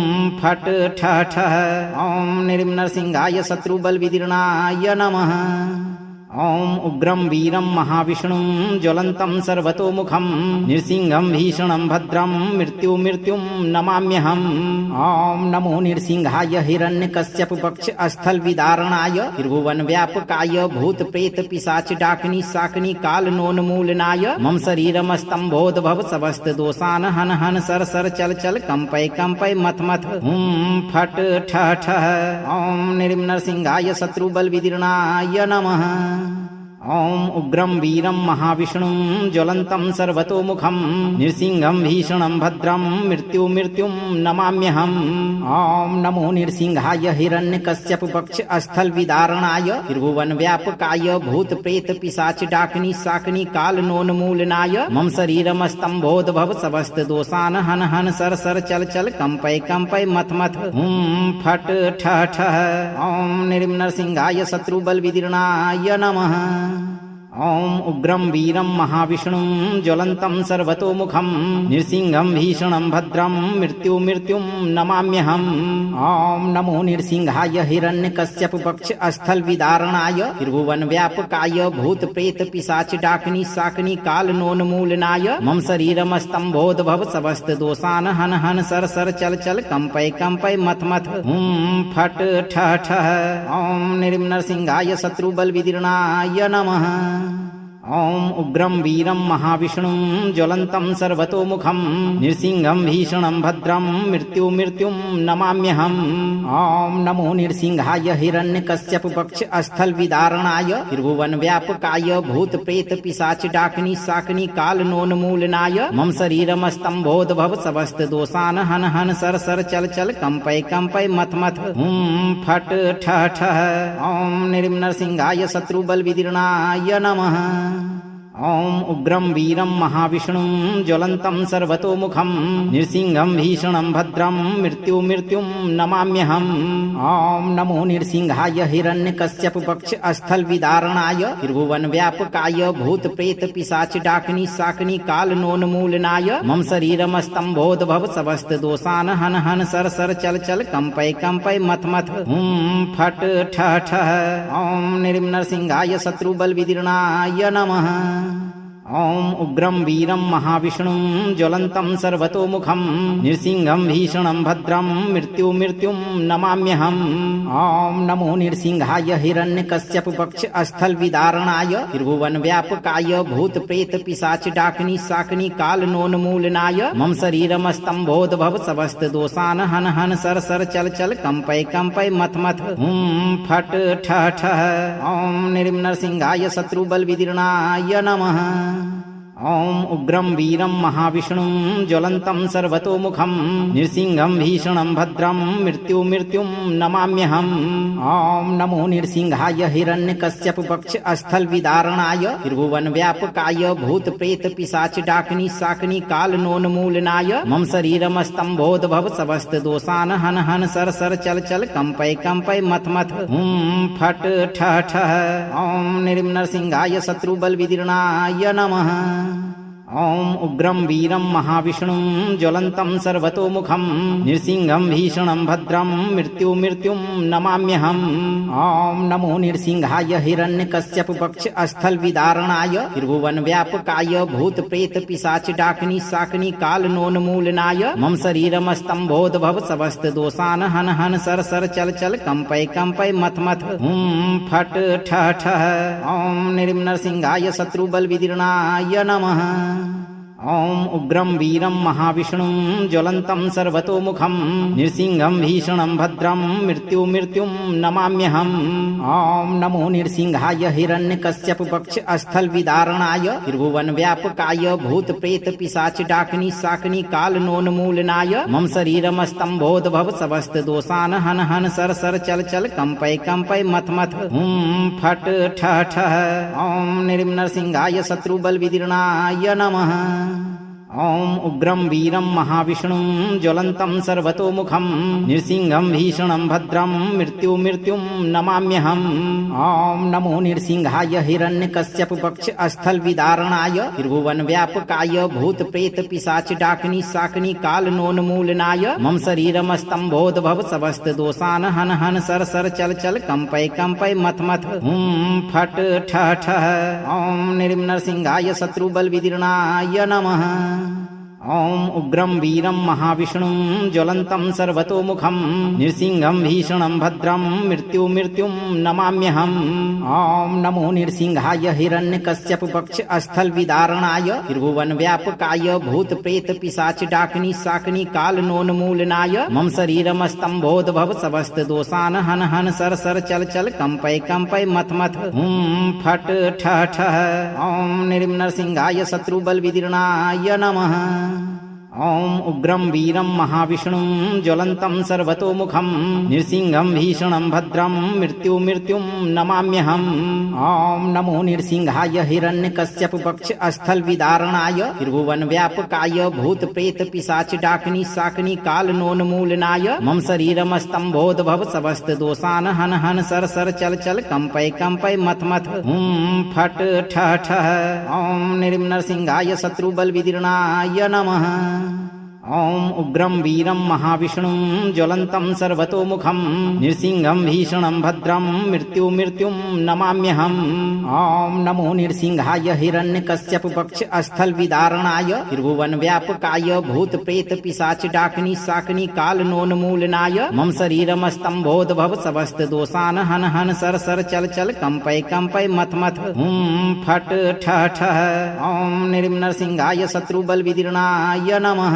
फट ठः ठः ॐ नृसिंहाय शत्रुबलविदीर्णाय नमः। ॐ उग्रं वीरं महाविष्णुं ज्वलन्तं सर्वतोमुखं नृसिंहं भीषणं भद्रं मृत्युं नमाम्यहम् ॐ नमो नृसिंहाय हिरण्यकश्यपपक्षस्थलविदारणाय त्रिभुवनव्यापकाय भूतप्रेतपिशाचडाकिनी शाकिनी कालनोन्मूलनाय मम शरीरमस्तम्भोद्भव समस्तदोषान् हन हन सर सर चल चल कंपय कंपय मथ मथ हुं फट ठः ठः ॐ नृसिंहाय शत्रुबलविदीर्णाय नमः। ॐ उग्रं वीरं महाविष्णुं ज्वलन्तं सर्वतोमुखं नृसिंहं भीषणं भद्रं मृत्युं नमाम्यहम् ॐ नमो नृसिंहाय हिरण्यकश्यपपक्षस्थलविदारणाय त्रिभुवनव्यापकाय भूतप्रेतपिशाचडाकिनी शाकिनी कालनोन्मूलनाय मम शरीरमस्तम्भोद्भव समस्तदोषान् हन हन सर सर चल चल कंपय कंपय मथ मथ हुं फट ठः ठः ॐ नृसिंहाय शत्रुबलविदीर्णाय नमः। ॐ उग्रं वीरं महाविष्णुं ज्वलन्तं सर्वतोमुखं नृसिंहं भीषणं भद्रं मृत्युं नमाम्यहम् ॐ नमो नृसिंहाय हिरण्यकश्यपपक्षस्थलविदारणाय त्रिभुवनव्यापकाय भूतप्रेतपिशाचडाकिनी शाकिनी कालनोन्मूलनाय मम शरीरमस्तम्भोद्भव समस्तदोषान् हन हन सर सर चल चल कंपय कंपय मथ मथ हुं फट ठः ठः ॐ नृसिंहाय शत्रुबलविदीर्णाय नमः। ॐ उग्रं वीरं महाविष्णुं ज्वलन्तं सर्वतोमुखं नृसिंहं भीषणं भद्रं मृत्युं नमाम्यहम् ॐ नमो नृसिंहाय हिरण्यकश्यपपक्षस्थलविदारणाय त्रिभुवनव्यापकाय भूतप्रेतपिशाचडाकिनी शाकिनी कालनोन्मूलनाय मम शरीरमस्तम्भोद्भव समस्तदोषान् हन हन सर सर चल चल कंपय कंपय मथ मथ हुं फट ठः ठः ॐ नृसिंहाय शत्रुबलविदीर्णाय नमः ॐ उग्रं वीरं महाविष्णुं ज्वलन्तं सर्वतोमुखं नृसिंहं भीषणं भद्रं मृत्युं नमाम्यहम् ॐ नमो नृसिंहाय हिरण्यकश्यपपक्षस्थलविदारणाय त्रिभुवनव्यापकाय भूतप्रेतपिशाचडाकिनी शाकिनी कालनोन्मूलनाय मम शरीरमस्तम्भोद्भव समस्तदोषान् हन हन सर सर चल चल कंपय कंपय मथ मथ हुं फट ठः ठः ॐ नृसिंहाय शत्रुबलविदीर्णाय नमः ॐ उग्रं वीरं महाविष्णुं ज्वलन्तं सर्वतोमुखं नृसिंहं भीषणं भद्रं मृत्युं नमाम्यहम् ॐ नमो नृसिंहाय हिरण्यकश्यपपक्षस्थलविदारणाय त्रिभुवनव्यापकाय भूतप्रेतपिशाचडाकिनी शाकिनी कालनोन्मूलनाय मम शरीरमस्तम्भोद्भव समस्तदोषान् हन हन सर सर चल चल कंपय कंपय मथ मथ हुं फट ठः ठः ॐ नृसिंहाय शत्रुबलविदीर्णाय नमः ॐ उग्रं वीरं महाविष्णुं ज्वलन्तं सर्वतोमुखं नृसिंहं भीषणं भद्रं मृत्युं नमाम्यहम् ॐ नमो नृसिंहाय हिरण्यकश्यपपक्षस्थलविदारणाय त्रिभुवनव्यापकाय भूतप्रेतपिशाचडाकिनी शाकिनी कालनोन्मूलनाय मम शरीरमस्तम्भोद्भव समस्तदोषान् हन हन सर सर चल चल कंपय कंपय मथ मथ हुं फट ठः ठः ॐ नृसिंहाय शत्रुबलविदीर्णाय नमः ॐ उग्रं वीरं महाविष्णुं ज्वलन्तं सर्वतोमुखं नृसिंहं भीषणं भद्रं मृत्युं नमाम्यहम् ॐ नमो नृसिंहाय हिरण्यकश्यपपक्षस्थलविदारणाय त्रिभुवनव्यापकाय भूतप्रेतपिशाचडाकिनी शाकिनी कालनोन्मूलनाय मम शरीरमस्तम्भोद्भव समस्तदोषान् हन हन सर सर चल चल कंपय कंपय मथ मथ हुं फट ठः ठः ॐ नृसिंहाय शत्रुबलविदीर्णाय नमः ॐ उग्रं वीरं महाविष्णुं ज्वलन्तं सर्वतोमुखं नृसिंहं भीषणं भद्रं मृत्युं नमाम्यहम् ॐ नमो नृसिंहाय हिरण्यकश्यपपक्षस्थलविदारणाय त्रिभुवनव्यापकाय भूतप्रेतपिशाचडाकिनी शाकिनी कालनोन्मूलनाय मम शरीरमस्तम्भोद्भव समस्तदोषान् हन हन सर सर चल चल कंपय कंपय मथ मथ हुं फट ठः ठः ॐ नृसिंहाय शत्रुबलविदीर्णाय नमः ॐ उग्रं वीरं महाविष्णुं ज्वलन्तं सर्वतोमुखं नृसिंहं भीषणं भद्रं मृत्युं नमाम्यहम् ॐ नमो नृसिंहाय हिरण्यकश्यपपक्षस्थलविदारणाय त्रिभुवनव्यापकाय भूतप्रेतपिशाचडाकिनी शाकिनी कालनोन्मूलनाय मम शरीरमस्तम्भोद्भव समस्तदोषान् हन हन सर सर चल चल कंपय कंपय मथ मथ हुं फट ठः ठः ॐ नृसिंहाय शत्रुबलविदीर्णाय नमः ॐ उग्रं वीरं महाविष्णुं ज्वलन्तं सर्वतोमुखं नृसिंहं भीषणं भद्रं मृत्युं नमाम्यहम् ॐ नमो नृसिंहाय हिरण्यकश्यपपक्षस्थलविदारणाय त्रिभुवनव्यापकाय भूतप्रेतपिशाचडाकिनी शाकिनी कालनोन्मूलनाय मम शरीरमस्तम्भोद्भव समस्तदोषान् हन हन सर सर चल चल कंपय कंपय मथ मथ हुं फट ठः ठः ॐ नृसिंहाय शत्रुबलविदीर्णाय नमः ॐ उग्रं वीरं महाविष्णुं ज्वलन्तं सर्वतोमुखं नृसिंहं भीषणं भद्रं मृत्युं नमाम्यहम् ॐ नमो नृसिंहाय हिरण्यकश्यपपक्षस्थलविदारणाय त्रिभुवनव्यापकाय भूतप्रेतपिशाचडाकिनी शाकिनी कालनोन्मूलनाय मम शरीरमस्तम्भोद्भव समस्तदोषान् हन हन सर सर चल चल कंपय कंपय मथ मथ हुं फट ठः ठः ॐ नृसिंहाय शत्रुबलविदीर्णाय नमः ॐ उग्रं वीरं महाविष्णुं ज्वलन्तं सर्वतोमुखं नृसिंहं भीषणं भद्रं मृत्युं नमाम्यहम् ॐ नमो नृसिंहाय हिरण्यकश्यपपक्षस्थलविदारणाय त्रिभुवनव्यापकाय भूतप्रेतपिशाचडाकिनी शाकिनी कालनोन्मूलनाय मम शरीरमस्तम्भोद्भव समस्तदोषान् हन हन सर सर चल चल कंपय कंपय मथ मथ फट ठः ठः ॐ नृसिंहाय शत्रुबलविदीर्णाय नमः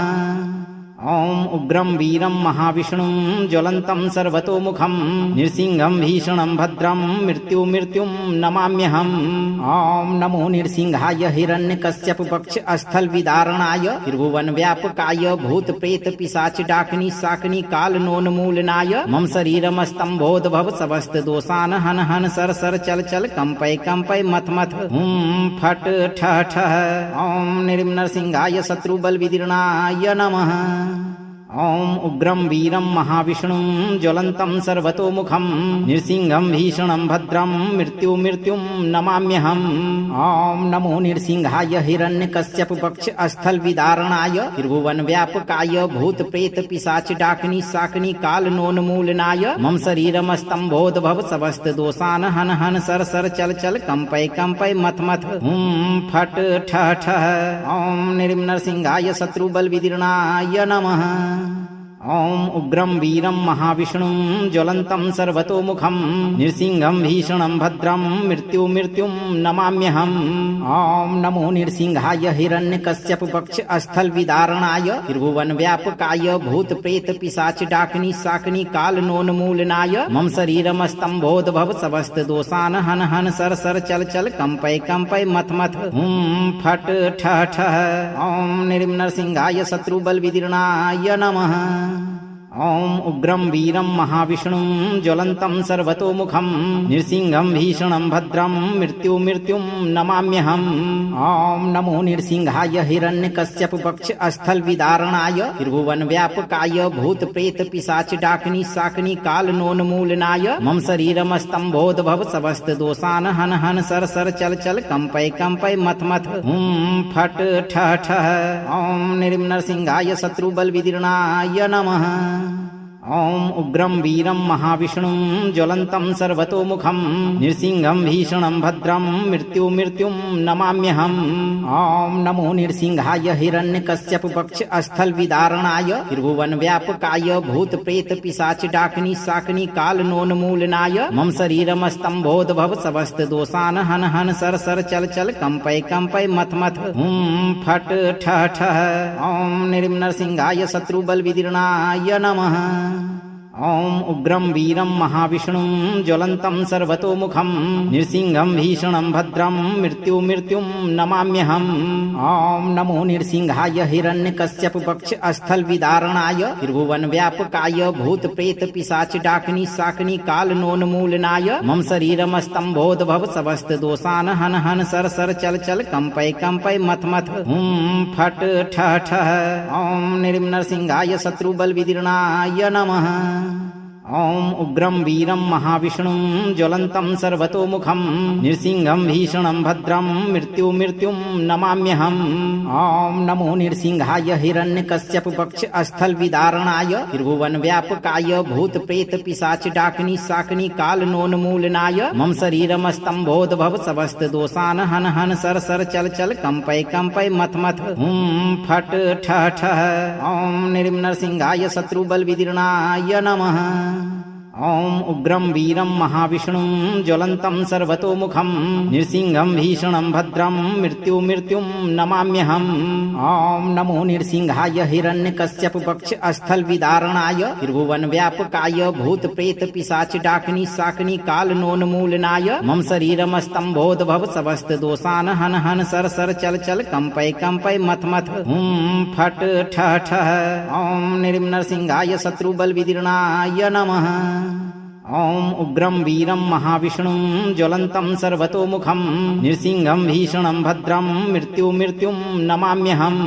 ॐ उग्रं वीरं महाविष्णुं ज्वलन्तं सर्वतोमुखं नृसिंहं भीषणं भद्रं मृत्युं नमाम्यहम् ॐ नमो नृसिंहाय हिरण्यकश्यपपक्षस्थलविदारणाय त्रिभुवनव्यापकाय भूतप्रेतपिशाचडाकिनी शाकिनी कालनोन्मूलनाय मम शरीरमस्तम्भोद्भव समस्तदोषान् हन हन सर सर चल चल कंपय कंपय मथ मथ फट ठः ठः ॐ नृसिंहाय शत्रुबलविदीर्णाय नमः ॐ उग्रं वीरं महाविष्णुं ज्वलन्तं सर्वतोमुखं नृसिंहं भीषणं भद्रं मृत्युं नमाम्यहम् ॐ नमो नृसिंहाय हिरण्यकश्यपपक्षस्थलविदारणाय त्रिभुवनव्यापकाय भूतप्रेतपिशाचडाकिनी शाकिनी कालनोन्मूलनाय मम शरीरमस्तम्भोद्भव समस्तदोषान् हन हन सर सर चल चल कंपय कंपय मथ मथ फट ठः ठः ॐ नृसिंहाय शत्रुबलविदीर्णाय नमः ॐ उग्रं वीरं महाविष्णुं ज्वलन्तं सर्वतोमुखं नृसिंहं भीषणं भद्रं मृत्युं नमाम्यहम् ॐ नमो नृसिंहाय हिरण्यकश्यपपक्षस्थलविदारणाय त्रिभुवनव्यापकाय भूतप्रेतपिशाचडाकिनी शाकिनी कालनोन्मूलनाय मम शरीरमस्तम्भोद्भव समस्तदोषान् हन हन सर सर चल चल कंपय कंपय मथ मथ फट ठः ठः ॐ नृसिंहाय शत्रुबलविदीर्णाय नमः ॐ उग्रं वीरं महाविष्णुं ज्वलन्तं सर्वतोमुखं नृसिंहं भीषणं भद्रं मृत्युं नमाम्यहम् ॐ नमो नृसिंहाय हिरण्यकश्यपपक्षस्थलविदारणाय त्रिभुवनव्यापकाय भूतप्रेतपिशाचडाकिनी शाकिनी कालनोन्मूलनाय मम शरीरमस्तम्भोद्भव समस्तदोषान् हन हन सर सर चल चल कंपय कंपय मथ मथ फट ठः ठः ॐ नृसिंहाय शत्रुबलविदीर्णाय नमः ॐ उग्रं वीरं महाविष्णुं ज्वलन्तं सर्वतोमुखं नृसिंहं भीषणं भद्रं मृत्युं नमाम्यहम् ॐ नमो नृसिंहाय हिरण्यकश्यपपक्षस्थलविदारणाय त्रिभुवनव्यापकाय भूतप्रेतपिशाचडाकिनी शाकिनी कालनोन्मूलनाय मम शरीरमस्तम्भोद्भव समस्तदोषान् हन हन सर सर चल चल कंपय कंपय मथ मथ फट ठः ठः ॐ नृसिंहाय शत्रुबलविदीर्णाय नमः ॐ उग्रं वीरं महाविष्णुं ज्वलन्तं सर्वतोमुखं नृसिंहं भीषणं भद्रं मृत्युं नमाम्यहम् ॐ नमो नृसिंहाय हिरण्यकश्यपपक्षस्थलविदारणाय त्रिभुवनव्यापकाय भूतप्रेतपिशाचडाकिनी शाकिनी कालनोन्मूलनाय मम शरीरमस्तम्भोद्भव समस्तदोषान् हन हन सर सर चल चल कंपय कंपय मथ मथ फट ठः ठः ॐ नृसिंहाय शत्रुबलविदीर्णाय नमः ॐ उग्रं वीरं महाविष्णुं ज्वलन्तं सर्वतोमुखं नृसिंहं भीषणं भद्रं मृत्युं नमाम्यहम् ॐ नमो नृसिंहाय हिरण्यकश्यपपक्षस्थलविदारणाय त्रिभुवनव्यापकाय भूतप्रेतपिशाचडाकिनी शाकिनी कालनोन्मूलनाय मम शरीरमस्तम्भोद्भव समस्तदोषान् हन हन सर सर चल चल कंपय कंपय मथ मथ फट ठः ठः ॐ नृसिंहाय शत्रुबलविदीर्णाय नमः ॐ उग्रं वीरं महाविष्णुं ज्वलन्तं सर्वतोमुखं नृसिंहं भीषणं भद्रं मृत्युं नमाम्यहम् ॐ नमो नृसिंहाय हिरण्यकश्यपपक्षस्थलविदारणाय त्रिभुवनव्यापकाय भूतप्रेतपिशाचडाकिनी शाकिनी कालनोन्मूलनाय मम शरीरमस्तम्भोद्भव समस्तदोषान् हन हन सर सर चल चल कंपय कंपय मथ मथ फट ठः ठः ॐ नृसिंहाय शत्रुबलविदीर्णाय नमः ॐ उग्रं वीरं महाविष्णुं ज्वलन्तं सर्वतोमुखं नृसिंहं भीषणं भद्रं मृत्युं नमाम्यहम्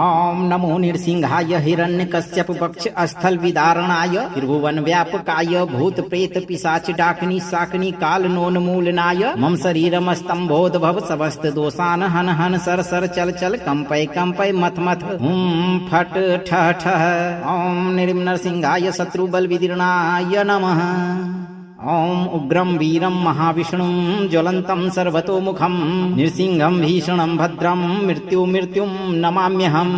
ॐ नमो नृसिंहाय हिरण्यकश्यपपक्षस्थलविदारणाय त्रिभुवनव्यापकाय भूतप्रेतपिशाचडाकिनी शाकिनी कालनोन्मूलनाय मम शरीरमस्तम्भोद्भव समस्तदोषान् हन हन सर सर चल चल कंपय कंपय मथ मथ हुं फट ठ ठ ॐ नृसिंहाय शत्रुबलविदीर्णाय नमः ॐ उग्रं वीरं महाविष्णुं ज्वलन्तं सर्वतोमुखं नृसिंहं भीषणं भद्रं मृत्युं नमाम्यहम्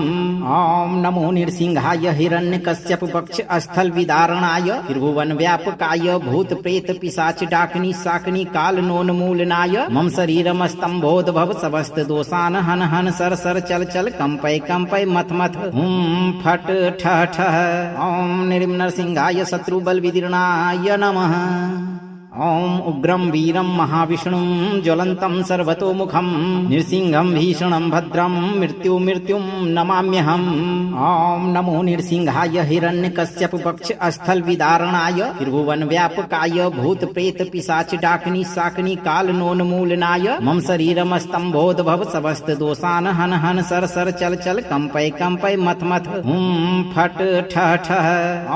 ॐ नमो नृसिंहाय हिरण्यकश्यपपक्षस्थलविदारणाय त्रिभुवनव्यापकाय भूतप्रेतपिशाचडाकिनी शाकिनी कालनोन्मूलनाय मम शरीरमस्तम्भोद्भव समस्तदोषान् हन हन सर सर चल चल कंपय कंपय मथ मथ हुं फट ठ ठ ॐ नृसिंहाय शत्रुबलविदीर्णाय नमः ॐ उग्रं वीरं महाविष्णुं ज्वलन्तं सर्वतोमुखं नृसिंहं भीषणं भद्रं मृत्युं नमाम्यहम् ॐ नमो नृसिंहाय हिरण्यकश्यपपक्षस्थलविदारणाय त्रिभुवनव्यापकाय भूतप्रेतपिशाचडाकिनी शाकिनी कालनोन्मूलनाय मम शरीरमस्तम्भोद्भव समस्तदोषान् हन हन सर सर चल चल कंपय कंपय मथ मथ हुं फट ठ ठ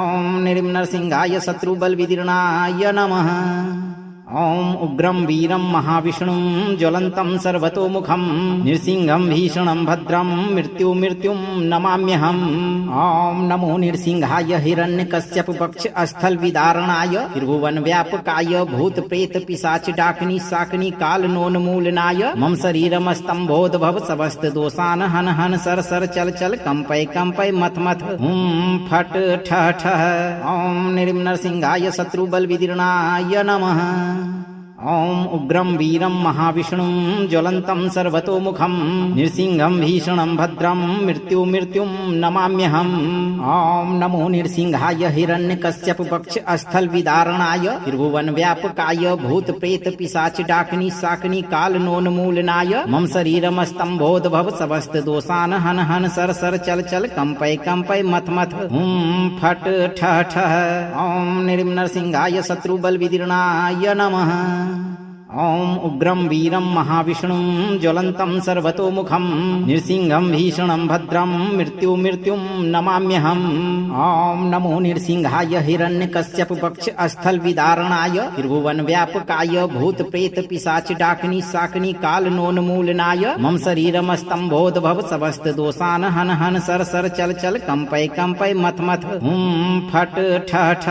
ॐ नृसिंहाय शत्रुबलविदीर्णाय नमः ॐ उग्रं वीरं महाविष्णुं ज्वलन्तं सर्वतोमुखं नृसिंहं भीषणं भद्रं मृत्युं नमाम्यहम् ॐ नमो नृसिंहाय हिरण्यकश्यपपक्षस्थलविदारणाय त्रिभुवनव्यापकाय भूतप्रेतपिशाचडाकिनी शाकिनी कालनोन्मूलनाय मम शरीरमस्तम्भोद्भव समस्तदोषान् हन हन सर सर चल चल कंपय कंपय मथ मथ हुं फट ठ ठ ॐ नृसिंहाय शत्रुबलविदीर्णाय नमः ॐ उग्रं वीरं महाविष्णुं ज्वलन्तं सर्वतोमुखं नृसिंहं भीषणं भद्रं मृत्युं नमाम्यहम् ॐ नमो नृसिंहाय हिरण्यकश्यपपक्षस्थलविदारणाय त्रिभुवनव्यापकाय भूतप्रेतपिशाचडाकिनी शाकिनी कालनोन्मूलनाय मम शरीरमस्तम्भोद्भव समस्तदोषान् हन हन सर सर चल चल कंपय कंपय मथ मथ हुं फट ठ ठ ॐ नृसिंहाय शत्रुबलविदीर्णाय नमः ॐ उग्रं वीरं महाविष्णुं ज्वलन्तं सर्वतोमुखं नृसिंहं भीषणं भद्रं मृत्युं नमाम्यहम् ॐ नमो नृसिंहाय हिरण्यकश्यपपक्षस्थलविदारणाय त्रिभुवनव्यापकाय भूतप्रेतपिशाचडाकिनी शाकिनी कालनोन्मूलनाय मम शरीरमस्तम्भोद्भव समस्तदोषान् हन हन सर सर चल चल कंपय कंपय मथ मथ हुं फट ठ ठ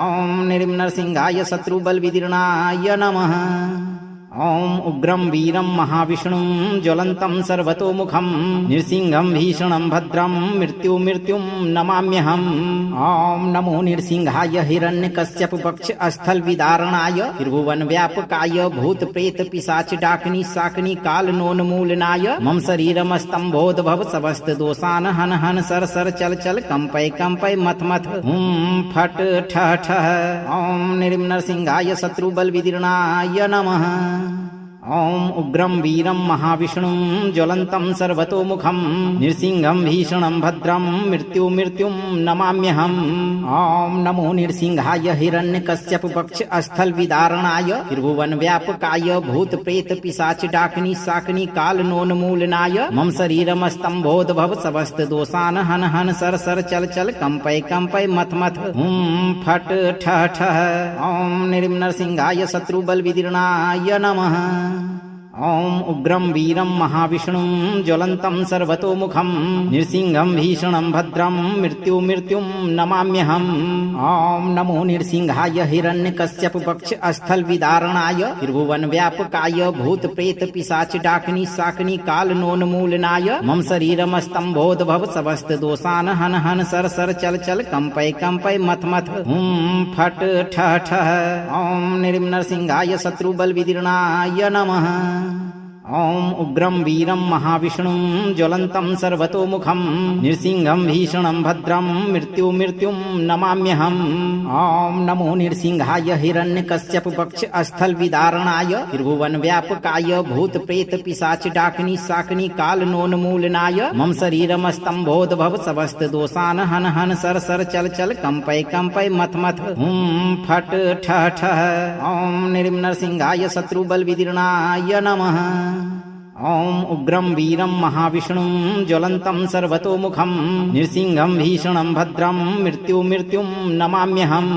ॐ नृसिंहाय शत्रुबलविदीर्णाय नमः ॐ उग्रं वीरं महाविष्णुं ज्वलन्तं सर्वतोमुखं नृसिंहं भीषणं भद्रं मृत्युं नमाम्यहम् ॐ नमो नृसिंहाय हिरण्यकश्यपपक्षस्थलविदारणाय त्रिभुवनव्यापकाय भूतप्रेतपिशाचडाकिनी शाकिनी कालनोन्मूलनाय मम शरीरमस्तम्भोद्भव समस्तदोषान् हन हन सर सर चल चल कंपय कंपय मथ मथ हुं फट ठ ठ ॐ नृसिंहाय शत्रुबलविदीर्णाय नमः ॐ उग्रं वीरं महाविष्णुं ज्वलन्तं सर्वतोमुखं नृसिंहं भीषणं भद्रं मृत्युं नमाम्यहम् ॐ नमो नृसिंहाय हिरण्यकश्यपपक्षस्थलविदारणाय त्रिभुवनव्यापकाय भूतप्रेतपिशाचडाकिनी शाकिनी कालनोन्मूलनाय मम शरीरमस्तम्भोद्भव समस्तदोषान् हन हन सर सर चल चल कंपय कंपय मथ मथ हुं फट ठ ठ ॐ नृसिंहाय शत्रुबलविदीर्णाय नमः ॐ उग्रं वीरं महाविष्णुं ज्वलन्तं सर्वतोमुखं नृसिंहं भीषणं भद्रं मृत्युं नमाम्यहम् ॐ नमो नृसिंहाय हिरण्यकश्यपपक्षस्थलविदारणाय त्रिभुवनव्यापकाय भूतप्रेतपिशाचडाकिनी शाकिनी कालनोन्मूलनाय मम शरीरमस्तम्भोद्भव समस्तदोषान् हन हन सर सर चल चल कंपय कंपय मथ मथ हुं फट ठ ठ ॐ नृसिंहाय शत्रुबलविदीर्णाय नमः ॐ उग्रं वीरं महाविष्णुं ज्वलन्तं सर्वतोमुखं नृसिंहं भीषणं भद्रं मृत्युं नमाम्यहम् ॐ नमो नृसिंहाय हिरण्यकश्यपपक्षस्थलविदारणाय त्रिभुवनव्यापकाय भूतप्रेतपिशाचडाकिनी शाकिनी कालनोन्मूलनाय मम शरीरमस्तम्भोद्भव समस्तदोषान् हन हन सर सर चल चल कंपय कंपय मथ मथ हुं फट ठ ठ ॐ नृसिंहाय शत्रुबलविदीर्णाय नमः ॐ उग्रं वीरं महाविष्णुं ज्वलन्तं सर्वतोमुखं नृसिंहं भीषणं भद्रं मृत्युं नमाम्यहम्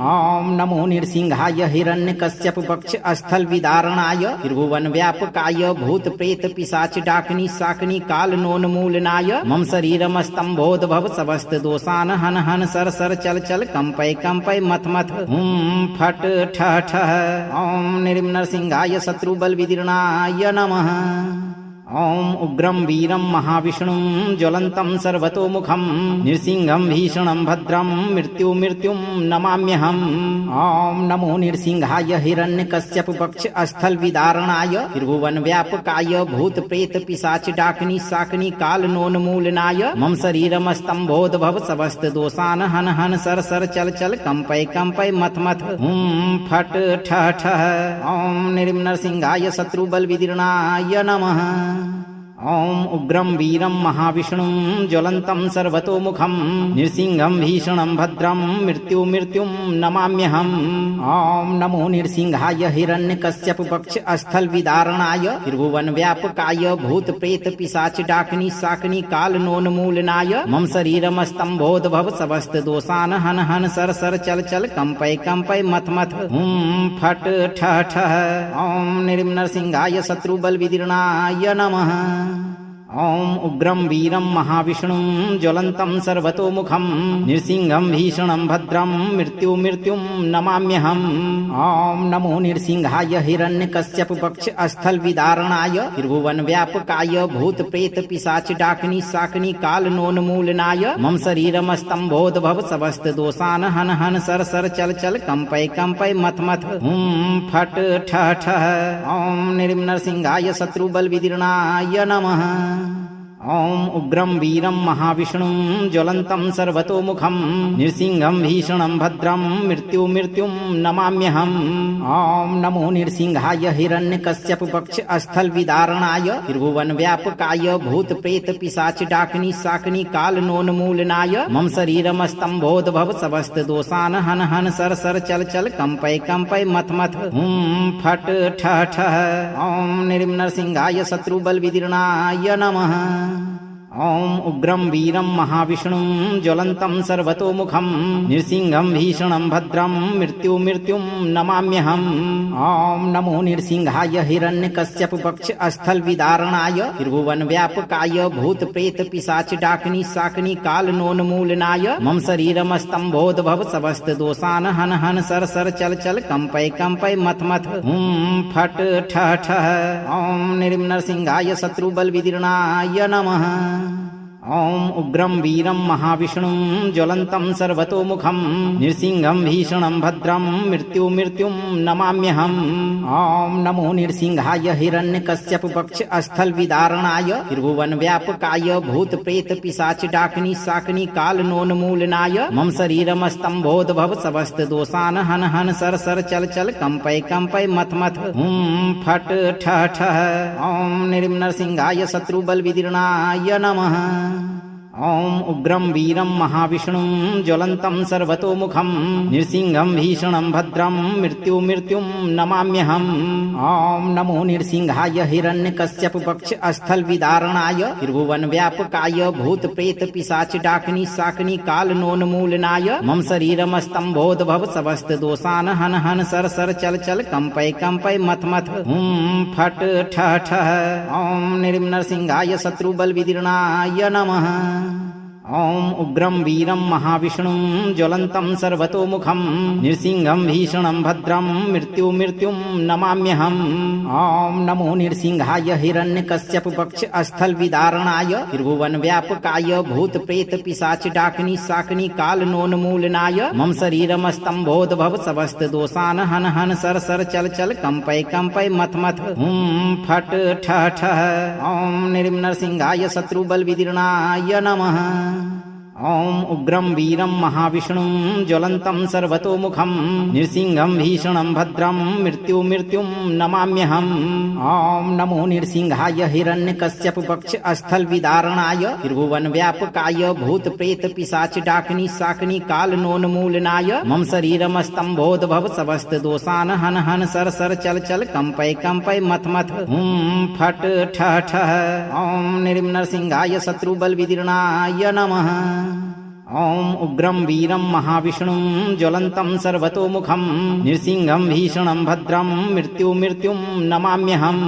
ॐ नमो नृसिंहाय हिरण्यकश्यपपक्षस्थलविदारणाय त्रिभुवनव्यापकाय भूतप्रेतपिशाचडाकिनी शाकिनी कालनोन्मूलनाय मम शरीरमस्तम्भोद्भव समस्तदोषान् हन हन सर सर चल चल कंपय कंपय मथ मथ हुं फट ठ ठ ॐ नृसिंहाय शत्रुबलविदीर्णाय नमः ॐ उग्रं वीरं महाविष्णुं ज्वलन्तं सर्वतोमुखं नृसिंहं भीषणं भद्रं मृत्युं नमाम्यहम् ॐ नमो नृसिंहाय हिरण्यकश्यपपक्षस्थलविदारणाय त्रिभुवनव्यापकाय भूतप्रेतपिशाचडाकिनी शाकिनी कालनोन्मूलनाय मम शरीरमस्तम्भोद्भव समस्तदोषान् हन हन सर सर चल चल कंपय कंपय मथ मथ हुं फट ठ ठ ॐ नृसिंहाय शत्रुबलविदीर्णाय नमः ॐ उग्रं वीरं महाविष्णुं ज्वलन्तं सर्वतोमुखं नृसिंहं भीषणं भद्रं मृत्युं नमाम्यहम् ॐ नमो नृसिंहाय हिरण्यकश्यपपक्षस्थलविदारणाय त्रिभुवनव्यापकाय भूतप्रेतपिशाचडाकिनी शाकिनी कालनोन्मूलनाय मम शरीरमस्तम्भोद्भव समस्तदोषान् हन हन सर सर चल चल कंपय कंपय मथ मथ हुं फट ठ ठ ॐ नृसिंहाय शत्रुबलविदीर्णाय नमः ॐ उग्रं वीरं महाविष्णुं ज्वलन्तं सर्वतोमुखं नृसिंहं भीषणं भद्रं मृत्युं नमाम्यहम् ॐ नमो नृसिंहाय हिरण्यकश्यपपक्षस्थलविदारणाय त्रिभुवनव्यापकाय भूतप्रेतपिशाचडाकिनी शाकिनी कालनोन्मूलनाय मम शरीरमस्तम्भोद्भव समस्तदोषान् हन हन सर सर चल चल कंपय कंपय मथ मथ हुं फट ठ ठ ॐ नृसिंहाय शत्रुबलविदीर्णाय नमः ॐ उग्रं वीरं महाविष्णुं ज्वलन्तं सर्वतोमुखं नृसिंहं भीषणं भद्रं मृत्युं नमाम्यहम् ॐ नमो नृसिंहाय हिरण्यकश्यपपक्षस्थलविदारणाय त्रिभुवनव्यापकाय भूतप्रेतपिशाचडाकिनी शाकिनी कालनोन्मूलनाय मम शरीरमस्तम्भोद्भव समस्तदोषान् हन हन सर सर चल चल कंपय कंपय मथ मथ हुं फट ठ ठ ॐ नृसिंहाय शत्रुबलविदीर्णाय नमः ॐ उग्रं वीरं महाविष्णुं ज्वलन्तं सर्वतोमुखं नृसिंहं भीषणं भद्रं मृत्युं नमाम्यहम् ॐ नमो नृसिंहाय हिरण्यकश्यपपक्षस्थलविदारणाय त्रिभुवनव्यापकाय भूतप्रेतपिशाचडाकिनी शाकिनी कालनोन्मूलनाय मम शरीरमस्तम्भोद्भव समस्तदोषान् हन हन सर सर चल चल कंपय कंपय मथ मथ हुं फट ठ ठ ॐ नृसिंहाय शत्रुबलविदीर्णाय नमः ॐ उग्रं वीरं महाविष्णुं ज्वलन्तं सर्वतोमुखं नृसिंहं भीषणं भद्रं मृत्युं नमाम्यहम् ॐ नमो नृसिंहाय हिरण्यकश्यपपक्षस्थलविदारणाय त्रिभुवनव्यापकाय भूतप्रेतपिशाचडाकिनी शाकिनी कालनोन्मूलनाय मम शरीरमस्तम्भोद्भव समस्तदोषान् हन हन सर सर चल चल कंपय कंपय मथ मथ हुं फट ठ ठ ॐ नृसिंहाय शत्रुबलविदीर्णाय नमः ॐ उग्रं वीरं महाविष्णुं ज्वलन्तं सर्वतोमुखं नृसिंहं भीषणं भद्रं मृत्युं नमाम्यहम् ॐ नमो नृसिंहाय हिरण्यकश्यपपक्षस्थलविदारणाय त्रिभुवनव्यापकाय भूतप्रेतपिशाचडाकिनी शाकिनी कालनोन्मूलनाय मम शरीरमस्तम्भोद्भव समस्तदोषान् हन हन सर सर चल चल कंपय कंपय मथ मथ हुं फट ठ ठ ॐ नृसिंहाय शत्रुबलविदीर्णाय नमः ॐ उग्रं वीरं महाविष्णुं ज्वलन्तं सर्वतोमुखं नृसिंहं भीषणं भद्रं मृत्युं नमाम्यहम् ॐ नमो नृसिंहाय हिरण्यकश्यपपक्षस्थलविदारणाय त्रिभुवनव्यापकाय भूतप्रेतपिशाचडाकिनी शाकिनी कालनोन्मूलनाय मम शरीरमस्तम्भोद्भव समस्तदोषान् हन हन सर सर चल चल कंपय कंपय मथ मथ हुं फट ठ ठ ॐ नृसिंहाय शत्रुबलविदीर्णाय नमः ॐ उग्रं वीरं महाविष्णुं ज्वलन्तं सर्वतोमुखं नृसिंहं भीषणं भद्रं मृत्युं नमाम्यहम् ॐ नमो नृसिंहाय हिरण्यकश्यपपक्षस्थलविदारणाय त्रिभुवनव्यापकाय भूतप्रेतपिशाचडाकिनी शाकिनी कालनोन्मूलनाय मम शरीरमस्तम्भोद्भव समस्तदोषान् हन हन सर सर चल चल कंपय कंपय मथ मथ हुं फट ठ ठ ॐ नृसिंहाय शत्रुबलविदीर्णाय नमः ॐ उग्रं वीरं महाविष्णुं ज्वलन्तं सर्वतोमुखं नृसिंहं भीषणं भद्रं मृत्युं नमाम्यहम्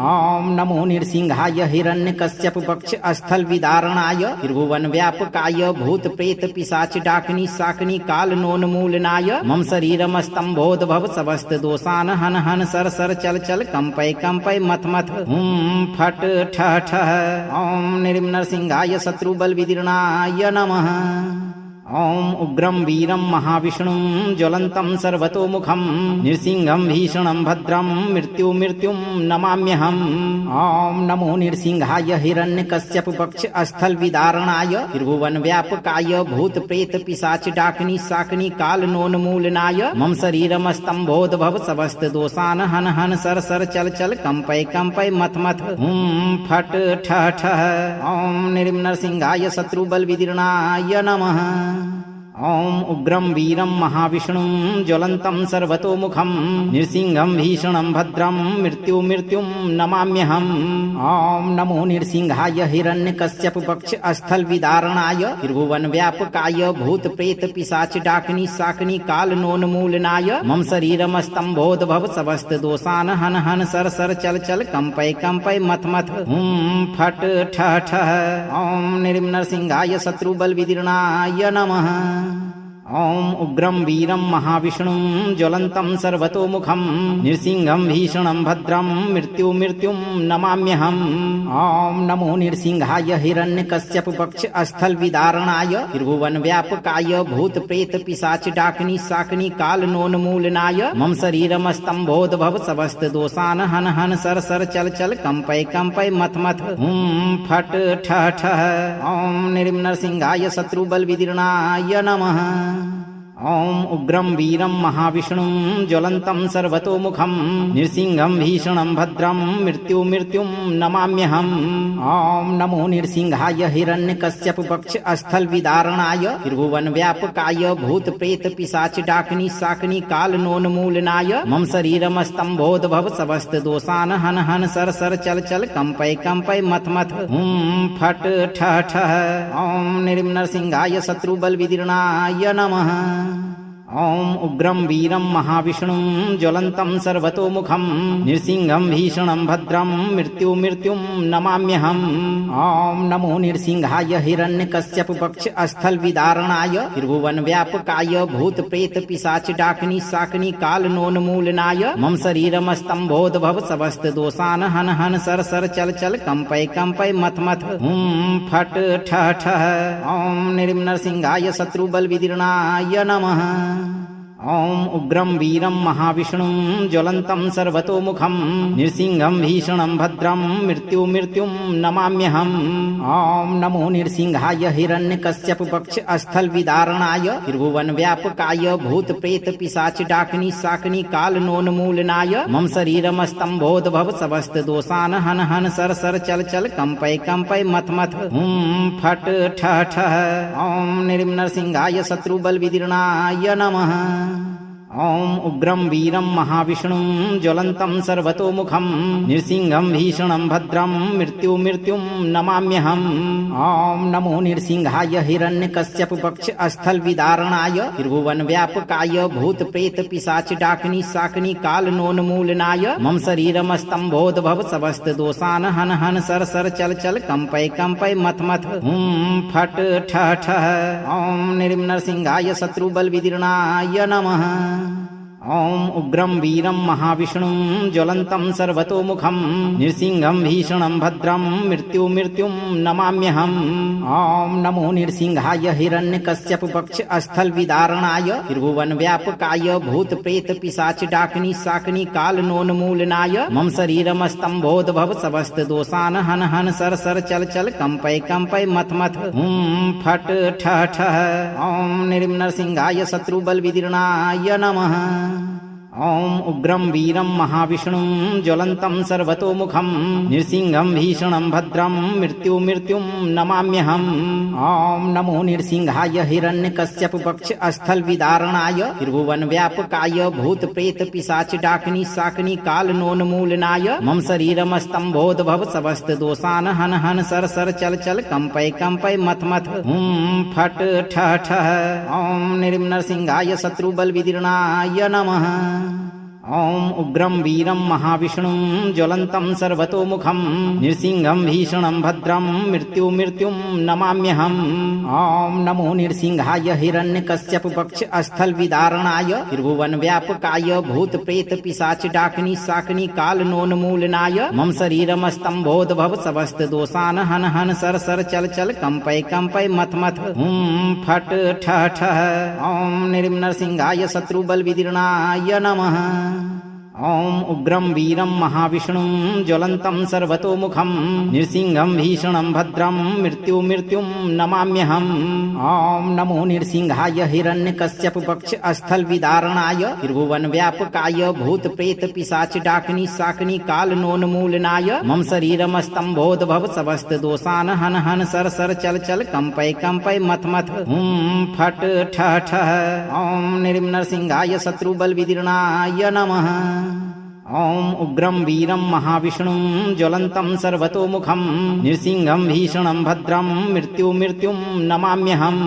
ॐ नमो नृसिंहाय हिरण्यकश्यपपक्षस्थलविदारणाय त्रिभुवनव्यापकाय भूतप्रेतपिशाचडाकिनी शाकिनी कालनोन्मूलनाय मम शरीरमस्तम्भोद्भव समस्तदोषान् हन हन सर सर चल चल कंपय कंपय मथ मथ हुं फट ठ ठ ॐ नृसिंहाय शत्रुबलविदीर्णाय नमः ॐ उग्रं वीरं महाविष्णुं ज्वलन्तं सर्वतोमुखं नृसिंहं भीषणं भद्रं मृत्युं नमाम्यहम् ॐ नमो नृसिंहाय हिरण्यकश्यपपक्षस्थलविदारणाय त्रिभुवनव्यापकाय भूतप्रेतपिशाचडाकिनी शाकिनी कालनोन्मूलनाय मम शरीरमस्तम्भोद्भव समस्तदोषान् हन हन सर सर चल चल कंपय कंपय मथ मथ हुं फट ठ ठ ॐ नृसिंहाय शत्रुबलविदीर्णाय नमः ॐ उग्रं वीरं महाविष्णुं ज्वलन्तं सर्वतोमुखं नृसिंहं भीषणं भद्रं मृत्युं नमाम्यहम् ॐ नमो नृसिंहाय हिरण्यकश्यपपक्षस्थलविदारणाय त्रिभुवनव्यापकाय भूतप्रेतपिशाचडाकिनी शाकिनी कालनोन्मूलनाय मम शरीरमस्तम्भोद्भव समस्तदोषान् हन हन सर सर चल चल कंपय कंपय मथ मथ हुं फट ठ ठ ॐ नृसिंहाय शत्रुबलविदीर्णाय नमः ॐ उग्रं वीरं महाविष्णुं ज्वलन्तं सर्वतोमुखं नृसिंहं भीषणं भद्रं मृत्युं नमाम्यहम् ॐ नमो नृसिंहाय हिरण्यकश्यपपक्षस्थलविदारणाय त्रिभुवनव्यापकाय भूतप्रेतपिशाचडाकिनी शाकिनी कालनोन्मूलनाय मम शरीरमस्तम्भोद्भव समस्तदोषान् हन हन सर सर चल चल कंपय कंपय मथ मथ हुं फट ठ ठ ॐ नृसिंहाय शत्रुबलविदीर्णाय नमः ॐ उग्रं वीरं महाविष्णुं ज्वलन्तं सर्वतोमुखं नृसिंहं भीषणं भद्रं मृत्युं नमाम्यहम् ॐ नमो नृसिंहाय हिरण्यकश्यपपक्षस्थलविदारणाय त्रिभुवनव्यापकाय भूतप्रेतपिशाचडाकिनी शाकिनी कालनोन्मूलनाय मम शरीरमस्तम्भोद्भव समस्तदोषान् हन हन सर सर चल चल कंपय कंपय मथ मथ हुं फट ठ ठ ॐ नृसिंहाय शत्रुबलविदीर्णाय नमः ॐ उग्रं वीरं महाविष्णुं ज्वलन्तं सर्वतोमुखं नृसिंहं भीषणं भद्रं मृत्युं नमाम्यहम् ॐ नमो नृसिंहाय हिरण्यकश्यपपक्षस्थलविदारणाय त्रिभुवनव्यापकाय भूतप्रेतपिशाचडाकिनी शाकिनी कालनोन्मूलनाय मम शरीरमस्तम्भोद्भव समस्तदोषान् हन हन सर सर चल चल कंपय कंपय मथ मथ हुं फट ठ ठ ॐ नृसिंहाय शत्रुबलविदीर्णाय नमः ॐ उग्रं वीरं महाविष्णुं ज्वलन्तं सर्वतोमुखं नृसिंहं भीषणं भद्रं मृत्युं नमाम्यहम् ॐ नमो नृसिंहाय हिरण्यकश्यपपक्षस्थलविदारणाय त्रिभुवनव्यापकाय भूतप्रेतपिशाचडाकिनी शाकिनी कालनोन्मूलनाय मम शरीरमस्तम्भोद्भव समस्तदोषान् हन हन सर सर चल चल कंपय कंपय मथ मथ हुं फट ठ ठ ॐ नृसिंहाय शत्रुबलविदीर्णाय नमः ॐ उग्रं वीरं महाविष्णुं ज्वलन्तं सर्वतोमुखं नृसिंहं भीषणं भद्रं मृत्युं नमाम्यहम् ॐ नमो नृसिंहाय हिरण्यकश्यपपक्षस्थलविदारणाय त्रिभुवनव्यापकाय भूतप्रेतपिशाचडाकिनी शाकिनी कालनोन्मूलनाय मम शरीरमस्तम्भोद्भव समस्तदोषान् हन हन सर सर चल चल कंपय कंपय मथ मथ हुं फट ठः ठः ॐ नृसिंहाय शत्रुबलविदीर्णाय नमः ॐ उग्रं वीरं महाविष्णुं ज्वलन्तं सर्वतोमुखं नृसिंहं भीषणं भद्रं मृत्युं नमाम्यहम् ॐ नमो नृसिंहाय हिरण्यकश्यपपक्षस्थलविदारणाय त्रिभुवनव्यापकाय भूतप्रेतपिशाचडाकिनी शाकिनी कालनोन्मूलनाय मम शरीरमस्तम्भोद्भव समस्तदोषान् हन हन सर सर चल चल कंपय कंपय मथ मथ हुं फट ठः ठः ॐ नृसिंहाय शत्रुबलविदीर्णाय नमः ॐ उग्रं वीरं महाविष्णुं ज्वलन्तं सर्वतोमुखं नृसिंहं भीषणं भद्रं मृत्युं नमाम्यहम् ॐ नमो नृसिंहाय हिरण्यकश्यपपक्षस्थलविदारणाय त्रिभुवनव्यापकाय भूतप्रेतपिशाचडाकिनी शाकिनी कालनोन्मूलनाय मम शरीरमस्तम्भोद्भव समस्तदोषान् हन हन सर सर चल चल कंपय कंपय मथ मथ हुं फट ठः ठः ॐ नृसिंहाय शत्रुबलविदीर्णाय नमः ॐ उग्रं वीरं महाविष्णुं ज्वलन्तं सर्वतोमुखं नृसिंहं भीषणं भद्रं मृत्युं नमाम्यहम् ॐ नमो नृसिंहाय हिरण्यकश्यपपक्षस्थलविदारणाय त्रिभुवनव्यापकाय भूतप्रेतपिशाचडाकिनी शाकिनी कालनोन्मूलनाय मम शरीरमस्तम्भोद्भव समस्तदोषान् हन हन सर सर चल चल कंपय कंपय मथ मथ हुं फट ठः ठः ॐ नृसिंहाय शत्रुबलविदीर्णाय नमः ॐ उग्रं वीरं महाविष्णुं ज्वलन्तं सर्वतोमुखं नृसिंहं भीषणं भद्रं मृत्युं नमाम्यहम् ॐ नमो नृसिंहाय हिरण्यकश्यपपक्षस्थलविदारणाय त्रिभुवनव्यापकाय भूतप्रेतपिशाचडाकिनी शाकिनी कालनोन्मूलनाय मम शरीरमस्तम्भोद्भव समस्तदोषान् हन हन सर सर चल चल कंपय कंपय मथ मथ हुं फट ठः ठः ॐ नृसिंहाय शत्रुबलविदीर्णाय नमः ॐ उग्रं वीरं महाविष्णुं ज्वलन्तं सर्वतोमुखं नृसिंहं भीषणं भद्रं मृत्युं नमाम्यहम्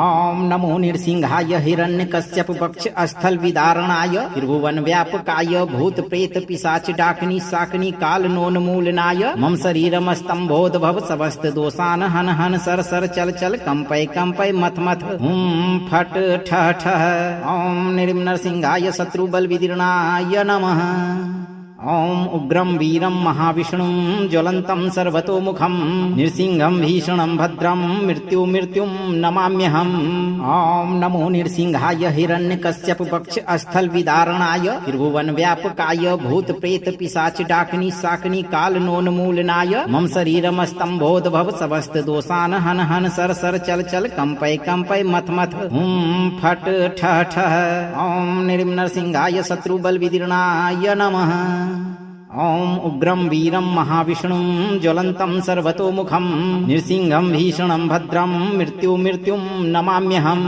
ॐ नमो नृसिंहाय हिरण्यकश्यपपक्षस्थलविदारणाय त्रिभुवनव्यापकाय भूतप्रेतपिशाचडाकिनी शाकिनी कालनोन्मूलनाय मम शरीरमस्तम्भोद्भव समस्तदोषान् हन हन सर सर चल चल कंपय कंपय मथ मथ हुं फट ठः ठः ॐ नृसिंहाय शत्रुबलविदीर्णाय नमः ॐ उग्रं वीरं महाविष्णुं ज्वलन्तं सर्वतोमुखं नृसिंहं भीषणं भद्रं मृत्युं नमाम्यहम् ॐ नमो नृसिंहाय हिरण्यकश्यपपक्षस्थलविदारणाय त्रिभुवनव्यापकाय भूतप्रेतपिशाचडाकिनी शाकिनी कालनोन्मूलनाय मम शरीरमस्तम्भोद्भव समस्तदोषान् हन हन सर सर चल चल कंपय कंपय मथ मथ हुं फट ठः ठः ॐ नृसिंहाय शत्रुबलविदीर्णाय नमः ॐ उग्रं वीरं महाविष्णुं ज्वलन्तं सर्वतोमुखं नृसिंहं भीषणं भद्रं मृत्युं नमाम्यहम्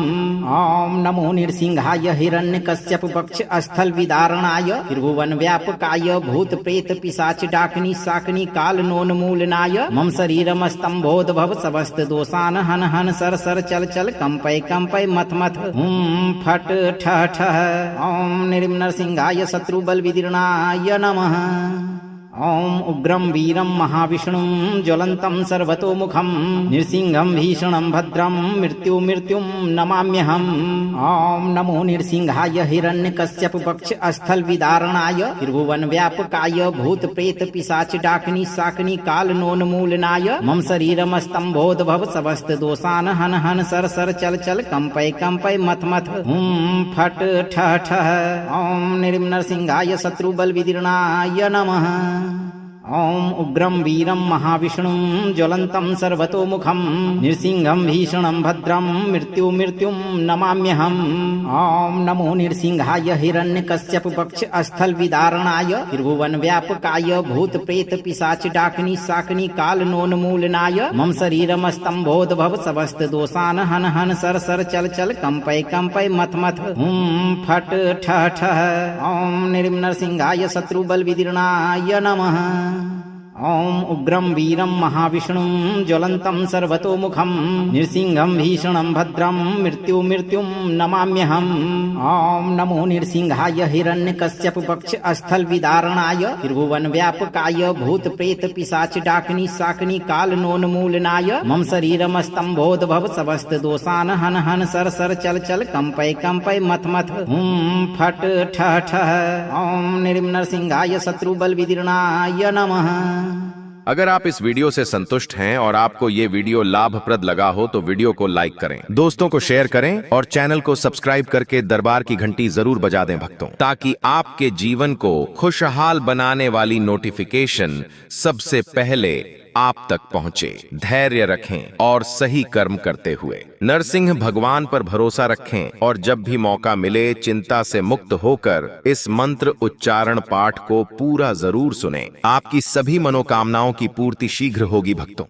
ॐ नमो नृसिंहाय हिरण्यकश्यपपक्षस्थलविदारणाय त्रिभुवनव्यापकाय भूतप्रेतपिशाचडाकिनी शाकिनी कालनोन्मूलनाय मम शरीरमस्तम्भोद्भव समस्तदोषान् हन हन सर सर चल चल कंपय कंपय मथ मथ हुं फट ठः ठः ॐ नृसिंहाय शत्रुबलविदीर्णाय नमः ॐ उग्रं वीरं महाविष्णुं ज्वलन्तं सर्वतोमुखं नृसिंहं भीषणं भद्रं मृत्युं नमाम्यहम् ॐ नमो नृसिंहाय हिरण्यकश्यपपक्षस्थलविदारणाय त्रिभुवनव्यापकाय भूतप्रेतपिशाचडाकिनी शाकिनी कालनोन्मूलनाय मम शरीरमस्तम्भोद्भव समस्तदोषान् हन हन सर सर चल चल कंपय कंपय मथ मथ हुं फट ठः ठः ॐ नृसिंहाय शत्रुबलविदीर्णाय नमः ॐ उग्रं वीरं महाविष्णुं ज्वलन्तं सर्वतोमुखं नृसिंहं भीषणं भद्रं मृत्युं नमाम्यहम् ॐ नमो नृसिंहाय हिरण्यकश्यपपक्षस्थलविदारणाय त्रिभुवनव्यापकाय भूतप्रेतपिशाचडाकिनी शाकिनी कालनोन्मूलनाय मम शरीरमस्तम्भोद्भव समस्तदोषान् हन हन सर सर चल चल कंपय मथ मथ हुं फट ठः ठः ॐ नृसिंहाय शत्रुबलविदीर्णाय नमः ॐ उग्रं वीरं महाविष्णुं ज्वलन्तं सर्वतोमुखं नृसिंहं भीषणं भद्रं मृत्युं नमाम्यहम् ॐ नमो नृसिंहाय हिरण्यकश्यपपक्षस्थलविदारणाय त्रिभुवनव्यापकाय भूतप्रेतपिशाचडाकिनी शाकिनी कालनोन्मूलनाय मम शरीरमस्तम्भोद्भव समस्तदोषान् हन हन सर सर चल चल कंपय मथ मथ हुं फट ठः ठः ॐ नृसिंहाय शत्रुबलविदीर्णाय नमः। अगर आप इस वीडियो से संतुष्ट हैं और आपको ये वीडियो लाभप्रद लगा हो तो वीडियो को लाइक करें, दोस्तों को शेयर करें और चैनल को सब्सक्राइब करके दरबार की घंटी जरूर बजा दें भक्तों, ताकि आपके जीवन को खुशहाल बनाने वाली नोटिफिकेशन सबसे पहले आप तक पहुंचे। धैर्य रखें और सही कर्म करते हुए नरसिंह भगवान पर भरोसा रखें और जब भी मौका मिले चिंता से मुक्त होकर इस मंत्र उच्चारण पाठ को पूरा जरूर सुनें। आपकी सभी मनोकामनाओं की पूर्ति शीघ्र होगी भक्तों।